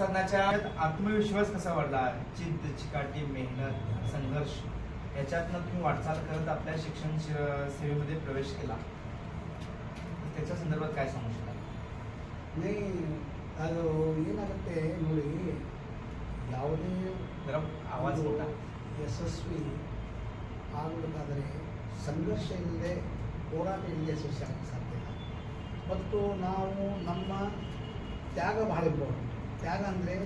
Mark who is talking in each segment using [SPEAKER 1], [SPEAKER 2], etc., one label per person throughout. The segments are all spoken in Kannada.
[SPEAKER 1] साधनाच्या आत्मविश्वास कसा वाढला, जिद्द चिकाटी मेहनत संघर्ष याच्यातनं तुम्ही वाटचाल करत आपल्या शिक्षण सेवेमध्ये प्रवेश केला, त्याच्या संदर्भात काय सांगू शकाल?
[SPEAKER 2] नहीं ಅದು ಏನಾಗುತ್ತೆ ನೋಡಿ, ಯಾವುದೇ
[SPEAKER 1] जरा आवाज मोठा.
[SPEAKER 2] ಯಶಸ್ವಿ ಆಗಬೇಕಾದರೆ ಸಂಘರ್ಷ ಇಲ್ಲದೆ ಹೋರಾಟ ಇಲ್ಲದೆ ಯಶಸ್ವಿ ಆಗಕ್ಕೆ ಸಾಧ್ಯ ಇಲ್ಲ. ಮತ್ತು ನಾವು ನಮ್ಮ ತ್ಯಾಗ ಭಾಳ ಇಂಪಾರ್ಟೆಂಟ್. ತ್ಯಾಗ ಅಂದರೆ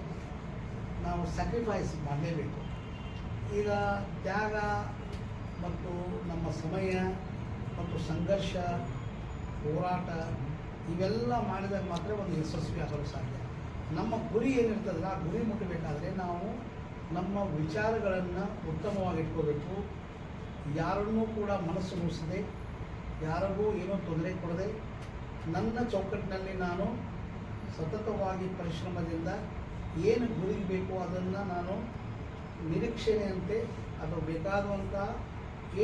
[SPEAKER 2] ನಾವು ಸ್ಯಾಕ್ರಿಫೈಸ್ ಮಾಡಲೇಬೇಕು. ಈಗ ತ್ಯಾಗ ಮತ್ತು ನಮ್ಮ ಸಮಯ ಮತ್ತು ಸಂಘರ್ಷ ಹೋರಾಟ ಇವೆಲ್ಲ ಮಾಡಿದಾಗ ಮಾತ್ರ ಒಂದು ಯಶಸ್ವಿ ಆಗಲು ಸಾಧ್ಯ. ನಮ್ಮ ಗುರಿ ಏನಿರ್ತದಲ್ಲ ಆ ಗುರಿ ಮುಟ್ಟಬೇಕಾದ್ರೆ ನಾವು ನಮ್ಮ ವಿಚಾರಗಳನ್ನು ಉತ್ತಮವಾಗಿ ಇಟ್ಕೋಬೇಕು. ಯಾರನ್ನೂ ಕೂಡ ಮನಸ್ಸು ಮುಗಿಸದೆ, ಯಾರಿಗೂ ಏನೂ ತೊಂದರೆ ಕೊಡದೆ, ನನ್ನ ಚೌಕಟ್ಟಿನಲ್ಲಿ ನಾನು ಸತತವಾಗಿ ಪರಿಶ್ರಮದಿಂದ ಏನು ಗುರಿಗೆ ಬೇಕು ಅದನ್ನು ನಾನು ನಿರೀಕ್ಷಣೆಯಂತೆ ಅದು ಬೇಕಾದಂಥ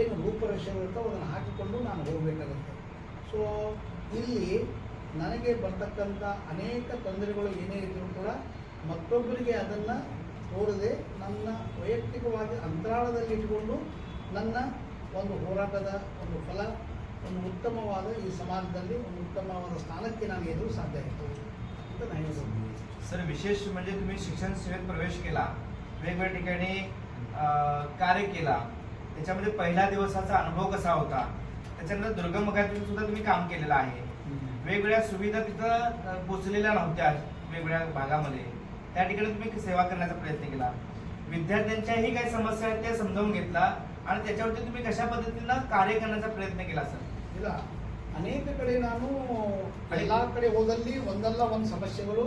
[SPEAKER 2] ಏನು ರೂಪರೇಷೆಗಳಿರ್ತವೆ ಅದನ್ನು ಹಾಕಿಕೊಂಡು ನಾನು ಹೋಗಬೇಕಾಗುತ್ತೆ. ಸೊ ಇಲ್ಲಿ ನನಗೆ ಬರ್ತಕ್ಕಂಥ ಅನೇಕ ತೊಂದರೆಗಳು ಏನೇ ಇದ್ದರೂ ಕೂಡ ಮತ್ತೊಬ್ಬರಿಗೆ ಅದನ್ನು ತೋರದೆ ನನ್ನ ವೈಯಕ್ತಿಕವಾಗಿ ಅಂತರಾಳದಲ್ಲಿ ಇಟ್ಕೊಂಡು ನನ್ನ ಒಂದು ಹೋರಾಟದ ಒಂದು ಫಲ ಒಂದು ಉತ್ತಮವಾದ ಈ ಸಮಾಜದಲ್ಲಿ ಒಂದು ಉತ್ತಮವಾದ ಸ್ಥಾನಕ್ಕೆ ನಾನು ಏರಲು ಸಾಧ್ಯ ಆಯಿತು ಅಂತ ನಾನು ಹೇಳ್ಬೋದು.
[SPEAKER 1] सर, विशेष म्हणजे तुम्ही शिक्षण सेवेत प्रवेश केला, वेगवेगळ्या ठिकाणी कार्य केला, त्याच्यामध्ये पहिल्या दिवसाचा अनुभव कसा होता, त्याच्यानंतर दुर्गम भागातून सुद्धा तुम्ही काम केलेलं आहे. वेगवेगळ्या सुविधा तिथं पोचलेल्या नव्हत्या वेगवेगळ्या भागामध्ये, त्या ठिकाणी तुम्ही सेवा करण्याचा प्रयत्न केला. विद्यार्थ्यांच्याही काही समस्या आहेत त्या समजावून घेतला आणि त्याच्यावरती तुम्ही कशा पद्धतीनं कार्य करण्याचा प्रयत्न केला सर?
[SPEAKER 2] ಇಲ್ಲ, ಅನೇಕ ಕಡೆ ನಾನು ಎಲ್ಲ ಕಡೆ ಹೋದಲ್ಲಿ ಒಂದಲ್ಲ ಒಂದು ಸಮಸ್ಯೆಗಳು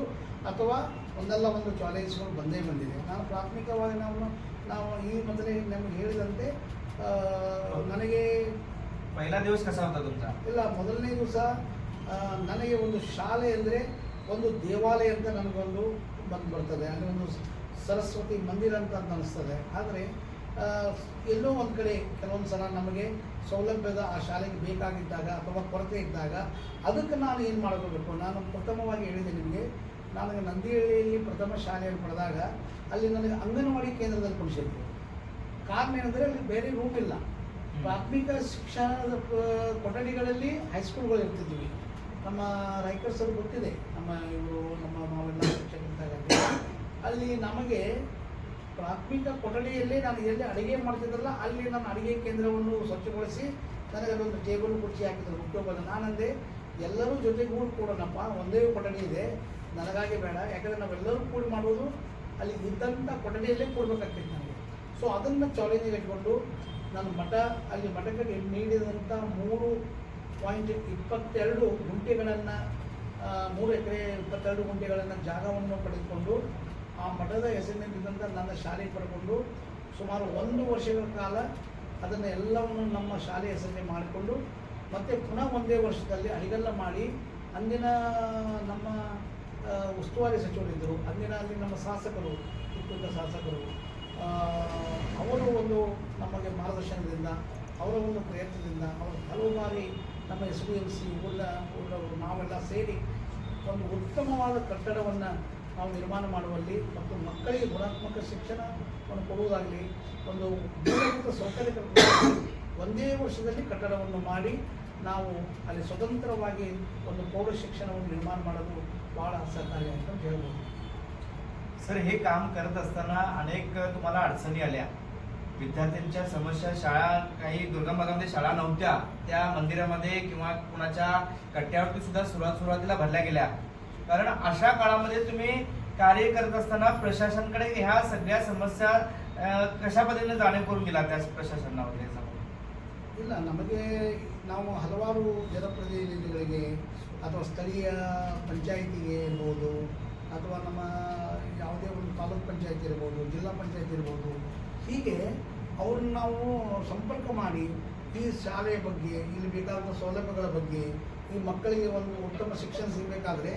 [SPEAKER 2] ಅಥವಾ ಒಂದಲ್ಲ ಒಂದು ಚಾಲೆಂಜ್ಗಳು ಬಂದೇ ಬಂದಿದೆ. ನಾನು ಪ್ರಾಥಮಿಕವಾಗಿ ನಾವು ಈ ಮೊದಲೇ ನಮಗೆ ಹೇಳಿದಂತೆ ನನಗೆ
[SPEAKER 1] पहिला दिवस कसा होता तुमचा?
[SPEAKER 2] ಇಲ್ಲ, ಮೊದಲನೇ ದಿವಸ ನನಗೆ ಒಂದು ಶಾಲೆ ಅಂದರೆ ಒಂದು ದೇವಾಲಯ ಅಂತ ನನಗೊಂದು ಬರ್ತದೆ. ಅಲ್ಲಿ ಒಂದು ಸರಸ್ವತಿ ಮಂದಿರ ಅಂತ ಅನ್ನಿಸ್ತದೆ. ಆದರೆ ಎಲ್ಲೋ ಒಂದು ಕಡೆ ಕೆಲವೊಂದು ಸಲ ನಮಗೆ ಸೌಲಭ್ಯದ ಆ ಶಾಲೆಗೆ ಬೇಕಾಗಿದ್ದಾಗ ಅಥವಾ ಕೊರತೆ ಇದ್ದಾಗ ಅದಕ್ಕೆ ನಾನು ಏನು ಮಾಡಬೇಕು, ನಾನು ಪ್ರಥಮವಾಗಿ ಹೇಳಿದೆ ನಿಮಗೆ, ನನಗೆ ನಂದಿಹಳ್ಳಿಯಲ್ಲಿ ಪ್ರಥಮ ಶಾಲೆಯನ್ನು ಪಡೆದಾಗ ಅಲ್ಲಿ ನನಗೆ ಅಂಗನವಾಡಿ ಕೇಂದ್ರದಲ್ಲಿ ಕೊಡಿಸಿದ್ರು. ಕಾರಣ ಏನಂದರೆ ಅಲ್ಲಿ ಬೇರೆ ರೂಮ್ ಇಲ್ಲ. ಪ್ರಾಥಮಿಕ ಶಿಕ್ಷಣದ ಕೊಠಡಿಗಳಲ್ಲಿ ಹೈಸ್ಕೂಲ್ಗಳು ಇರ್ತಿದ್ವಿ. ನಮ್ಮ ರೈಕರ್ ಸರ್ ಗೊತ್ತಿದೆ, ನಾವೆಲ್ಲ ಶಿಕ್ಷಕರಿದ್ದಾಗ ಅಲ್ಲಿ ನಮಗೆ ಪ್ರಾಥಮಿಕ ಕೊಠಡಿಯಲ್ಲೇ ನಾನು ಎಲ್ಲಿ ಅಡುಗೆ ಮಾಡ್ತಿದ್ರಲ್ಲ ಅಲ್ಲಿ ನನ್ನ ಅಡುಗೆ ಕೇಂದ್ರವನ್ನು ಸ್ವಚ್ಛಗೊಳಿಸಿ ನನಗೆ ಅದೊಂದು ಟೇಬಲ್ ಕುರ್ಚಿ ಹಾಕಿದ್ರು ಮುಖ್ಯೋಪಾಧ್ಯಾಯ. ನಾನಂದೆ ಎಲ್ಲರೂ ಜೊತೆಗೂಡಿ ಕೂಡೋಣಪ್ಪ, ಒಂದೇ ಕೊಠಡಿ ಇದೆ, ನನಗಾಗಿ ಬೇಡ, ಯಾಕಂದರೆ ನಾವೆಲ್ಲರೂ ಕೂಡಿ ಮಾಡೋದು ಅಲ್ಲಿ ಇದ್ದಂಥ ಕೊಠಡಿಯಲ್ಲೇ ಕೂಡಬೇಕಾಗ್ತಿತ್ತು ನನಗೆ. ಸೊ ಅದನ್ನು ಚಾಲೆಂಜಿಗೆ ಇಟ್ಕೊಂಡು ನನ್ನ ಅಲ್ಲಿ ಮಠಕ್ಕೆ ನೀಡಿದಂಥ 3.22 ಗುಂಟೆಗಳನ್ನು 3 ಎಕರೆ 22 ಗುಂಟೆಗಳನ್ನು ಜಾಗವನ್ನು ಪಡೆದುಕೊಂಡು ಆ ಮಠದ ಹೆಸರಿನಿಂದಂಥ ನನ್ನ ಶಾಲೆ ಪಡ್ಕೊಂಡು ಸುಮಾರು 1 ವರ್ಷಗಳ ಕಾಲ ಅದನ್ನು ಎಲ್ಲವನ್ನು ನಮ್ಮ ಶಾಲೆ ಹೆಸರಿನಲ್ಲಿ ಮಾಡಿಕೊಂಡು ಮತ್ತು ಪುನಃ ಒಂದೇ ವರ್ಷದಲ್ಲಿ ಅಡಿಗೆಲ್ಲ ಮಾಡಿ ಅಂದಿನ ನಮ್ಮ ಉಸ್ತುವಾರಿ ಸಚಿವರಿದ್ದರು, ಅಂದಿನ ಅಲ್ಲಿ ನಮ್ಮ ಶಾಸಕರು, ಕಿತ್ತೂರಿನ ಶಾಸಕರು, ಅವರು ಒಂದು ನಮಗೆ ಮಾರ್ಗದರ್ಶನದಿಂದ ಅವರ ಒಂದು ಪ್ರಯತ್ನದಿಂದ ಅವರು ಹಲವು ಬಾರಿ ನಮ್ಮ SDMC ಊರವರು ನಾವೆಲ್ಲ ಸೇರಿ ಒಂದು ಉತ್ತಮವಾದ ಕಟ್ಟಡವನ್ನು ನಾವು ನಿರ್ಮಾಣ ಮಾಡುವಲ್ಲಿ ಮತ್ತು ಮಕ್ಕಳಿಗೆ ಗುಣಾತ್ಮಕ ಶಿಕ್ಷಣವನ್ನು ಕೊಡುವುದಾಗಲಿ ಒಂದು ಮೂಲಭೂತ ಸೌಕರ್ಯ ಒಂದೇ ವರ್ಷದಲ್ಲಿ ಕಟ್ಟಡವನ್ನು ಮಾಡಿ ನಾವು ಅಲ್ಲಿ ಸ್ವತಂತ್ರವಾಗಿ ಒಂದು ಪ್ರೌಢ ಶಿಕ್ಷಣವನ್ನು ನಿರ್ಮಾಣ ಮಾಡೋದು ಭಾಳ ಸಹಕಾರಿ ಅಂತ ಹೇಳ್ಬೋದು.
[SPEAKER 1] सर, हे काम करत असताना अनेक तुम्हाला अडचणी आल्या, विद्यार्थ्यांच्या समस्या, शाळा काही दुर्गम भागामध्ये शाळा नव्हत्या, त्या मंदिरामध्ये किंवा कुणाच्या कट्ट्यावरती सुद्धा सुरुवातीला भरल्या गेल्या. कारण अशा काळामध्ये तुम्ही कार्य करत असताना प्रशासनाकडे ह्या सगळ्या समस्या कशा पद्धतीने जाणीव करून दिला त्या प्रशासनामध्ये?
[SPEAKER 2] ಇಲ್ಲ, ನಮಗೆ ನಾವು ಹಲವಾರು ಜನಪ್ರತಿನಿಧಿಗಳಿಗೆ ಅಥವಾ ಸ್ಥಳೀಯ ಪಂಚಾಯಿತಿಗೆ ಇರ್ಬೋದು ಅಥವಾ ನಮ್ಮ ಯಾವುದೇ ಒಂದು ತಾಲೂಕು ಪಂಚಾಯತ್ ಇರ್ಬೋದು, ಜಿಲ್ಲಾ ಪಂಚಾಯತ್ ಇರ್ಬೋದು, ಹೀಗೆ ಅವ್ರನ್ನ ನಾವು ಸಂಪರ್ಕ ಮಾಡಿ ಈ ಶಾಲೆಯ ಬಗ್ಗೆ, ಇಲ್ಲಿ ಬೇಕಾದಂಥ ಸೌಲಭ್ಯಗಳ ಬಗ್ಗೆ, ಈ ಮಕ್ಕಳಿಗೆ ಒಂದು ಉತ್ತಮ ಶಿಕ್ಷಣ ಸಿಗಬೇಕಾದ್ರೆ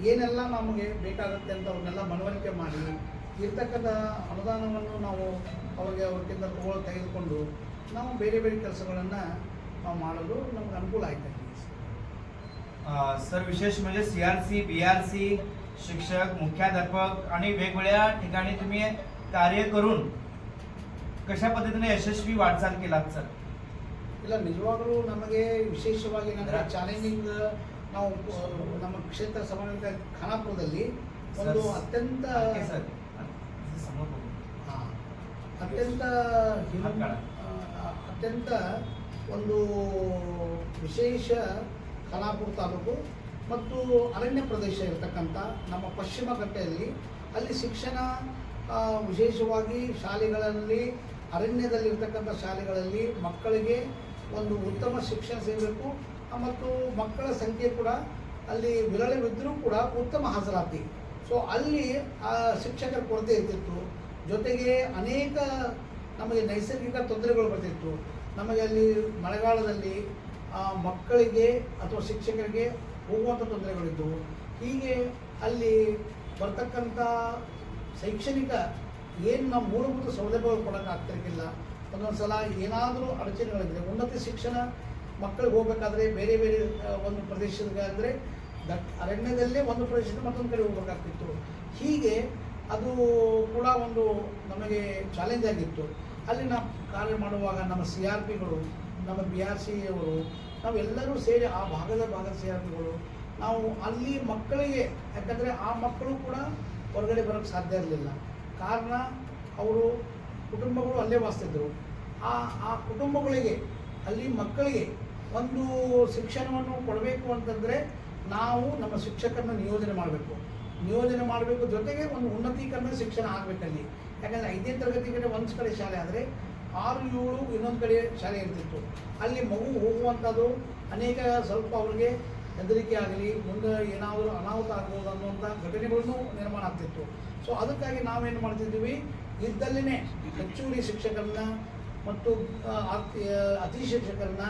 [SPEAKER 2] ಏನೆಲ್ಲ ನಮಗೆ ಬೇಕಾಗುತ್ತೆ ಅಂತ ಅವ್ರನ್ನೆಲ್ಲ ಮನವರಿಕೆ ಮಾಡಿ ಇರ್ತಕ್ಕಂಥ ಅನುದಾನವನ್ನು ನಾವು ಅವ್ರಿಗಿಂತ ತೆಗೆದುಕೊಂಡು ನಾವು ಬೇರೆ ಬೇರೆ ಕೆಲಸಗಳನ್ನು ನಾವು ಮಾಡಲು ನಮ್ಗೆ ಅನುಕೂಲ ಆಯ್ತು.
[SPEAKER 1] सर, विशेष म्हणजे CRC, BRC शिक्षक, मुख्याध्यापक आणि वेगवेगळ्या ठिकाणी तुम्ही कार्य करून कशा पद्धतीने यशस्वी वाटचाल केलात सर?
[SPEAKER 2] ಇಲ್ಲ ನಿಜವಾಗಲೂ ನಮಗೆ ವಿಶೇಷವಾಗಿ ನಮಗೆ ಚಾಲೆಂಜಿಂಗ್ ನಾವು ನಮ್ಮ ಕ್ಷೇತ್ರ ಸಮಾನ ಖಾನಾಪುರದಲ್ಲಿ ಒಂದು ಅತ್ಯಂತ
[SPEAKER 1] ಸರ್
[SPEAKER 2] ಹಾ, ಅತ್ಯಂತ ಅತ್ಯಂತ ಒಂದು ವಿಶೇಷ ಖಾನಾಪುರ ತಾಲೂಕು ಮತ್ತು ಅರಣ್ಯ ಪ್ರದೇಶ ಇರತಕ್ಕಂಥ ನಮ್ಮ ಪಶ್ಚಿಮ ಘಟ್ಟದಲ್ಲಿ ಅಲ್ಲಿ ಶಿಕ್ಷಣ ವಿಶೇಷವಾಗಿ ಶಾಲೆಗಳಲ್ಲಿ ಅರಣ್ಯದಲ್ಲಿರ್ತಕ್ಕಂಥ ಶಾಲೆಗಳಲ್ಲಿ ಮಕ್ಕಳಿಗೆ ಒಂದು ಉತ್ತಮ ಶಿಕ್ಷಣ ಸಿಗಬೇಕು ಮತ್ತು ಮಕ್ಕಳ ಸಂಖ್ಯೆ ಕೂಡ ಅಲ್ಲಿ ವಿರಳವಿದ್ದರೂ ಕೂಡ ಉತ್ತಮ ಹಾಜರಾತಿ. ಸೊ ಅಲ್ಲಿ ಶಿಕ್ಷಕರ ಕೊರತೆ ಇರ್ತಿತ್ತು. ಜೊತೆಗೆ ಅನೇಕ ನಮಗೆ ನೈಸರ್ಗಿಕ ತೊಂದರೆಗಳು ಬರ್ತಿತ್ತು. ನಮಗೆ ಅಲ್ಲಿ ಮಳೆಗಾಲದಲ್ಲಿ ಮಕ್ಕಳಿಗೆ ಅಥವಾ ಶಿಕ್ಷಕರಿಗೆ ಹೋಗುವಂಥ ತೊಂದರೆಗಳಿದ್ದವು. ಹೀಗೆ ಅಲ್ಲಿ ಬರ್ತಕ್ಕಂಥ ಶೈಕ್ಷಣಿಕ ಏನು ನಾವು ಮೂಲಭೂತ ಸೌಲಭ್ಯಗಳು ಕೊಡೋಕೆ ಆಗ್ತಿರ್ಕಿಲ್ಲ. ಒಂದೊಂದು ಸಲ ಏನಾದರೂ ಅಡಚಣೆಗಳಿದ್ರೆ ಉನ್ನತ ಶಿಕ್ಷಣ ಮಕ್ಕಳಿಗೆ ಹೋಗಬೇಕಾದ್ರೆ ಬೇರೆ ಬೇರೆ ಒಂದು ಪ್ರದೇಶದಾದರೆ ಅರಣ್ಯದಲ್ಲೇ ಒಂದು ಪ್ರದೇಶದಿಂದ ಮತ್ತೊಂದು ಕಡೆ ಹೋಗಬೇಕಾಗ್ತಿತ್ತು. ಹೀಗೆ ಅದು ಕೂಡ ಒಂದು ನಮಗೆ ಚಾಲೆಂಜ್ ಆಗಿತ್ತು. ಅಲ್ಲಿ ನಾವು ಕಾರ್ಯ ಮಾಡುವಾಗ ನಮ್ಮ CRPಗಳು, ನಮ್ಮ BRC ಅವರು ನಾವೆಲ್ಲರೂ ಸೇರಿ ಆ ಭಾಗದ CRPಗಳು ನಾವು ಅಲ್ಲಿ ಮಕ್ಕಳಿಗೆ, ಯಾಕಂದರೆ ಆ ಮಕ್ಕಳು ಕೂಡ ಹೊರಗಡೆ ಬರೋಕ್ಕೆ ಸಾಧ್ಯ ಇರಲಿಲ್ಲ. ಕಾರಣ ಅವರು ಕುಟುಂಬಗಳು ಅಲ್ಲೇ ವಾಸಿಸಿದ್ರು. ಆ ಕುಟುಂಬಗಳಿಗೆ ಅಲ್ಲಿ ಮಕ್ಕಳಿಗೆ ಒಂದು ಶಿಕ್ಷಣವನ್ನು ಕೊಡಬೇಕು ಅಂತಂದರೆ ನಾವು ನಮ್ಮ ಶಿಕ್ಷಕರನ್ನ ನಿಯೋಜನೆ ಮಾಡಬೇಕು. ಜೊತೆಗೆ ಒಂದು ಉನ್ನತೀಕರಣ ಶಿಕ್ಷಣ ಆಗಬೇಕಲ್ಲಿ. ಯಾಕಂದರೆ 5ನೇ ತರಗತಿ ಕಡೆ ಒಂದು ಕಡೆ ಶಾಲೆ ಆದರೆ 6, 7 ಇನ್ನೊಂದು ಕಡೆ ಶಾಲೆ ಇರ್ತಿತ್ತು. ಅಲ್ಲಿ ಮಗು ಹೋಗುವಂಥದ್ದು ಅನೇಕ ಸ್ವಲ್ಪ ಅವ್ರಿಗೆ ಹೆದರಿಕೆ ಆಗಲಿ, ಮುಂದೆ ಏನಾದರೂ ಅನಾಹುತ ಆಗ್ಬೋದು ಅನ್ನುವಂಥ ಘಟನೆಗಳನ್ನು ನಿರ್ಮಾಣ ಆಗ್ತಿತ್ತು. ಸೊ ಅದಕ್ಕಾಗಿ ನಾವೇನು ಮಾಡ್ತಿದ್ದೀವಿ, ಇದ್ದಲ್ಲೇ ಹೆಚ್ಚುವರಿ ಶಿಕ್ಷಕರನ್ನ ಮತ್ತು ಅತಿ ಶಿಕ್ಷಕರನ್ನ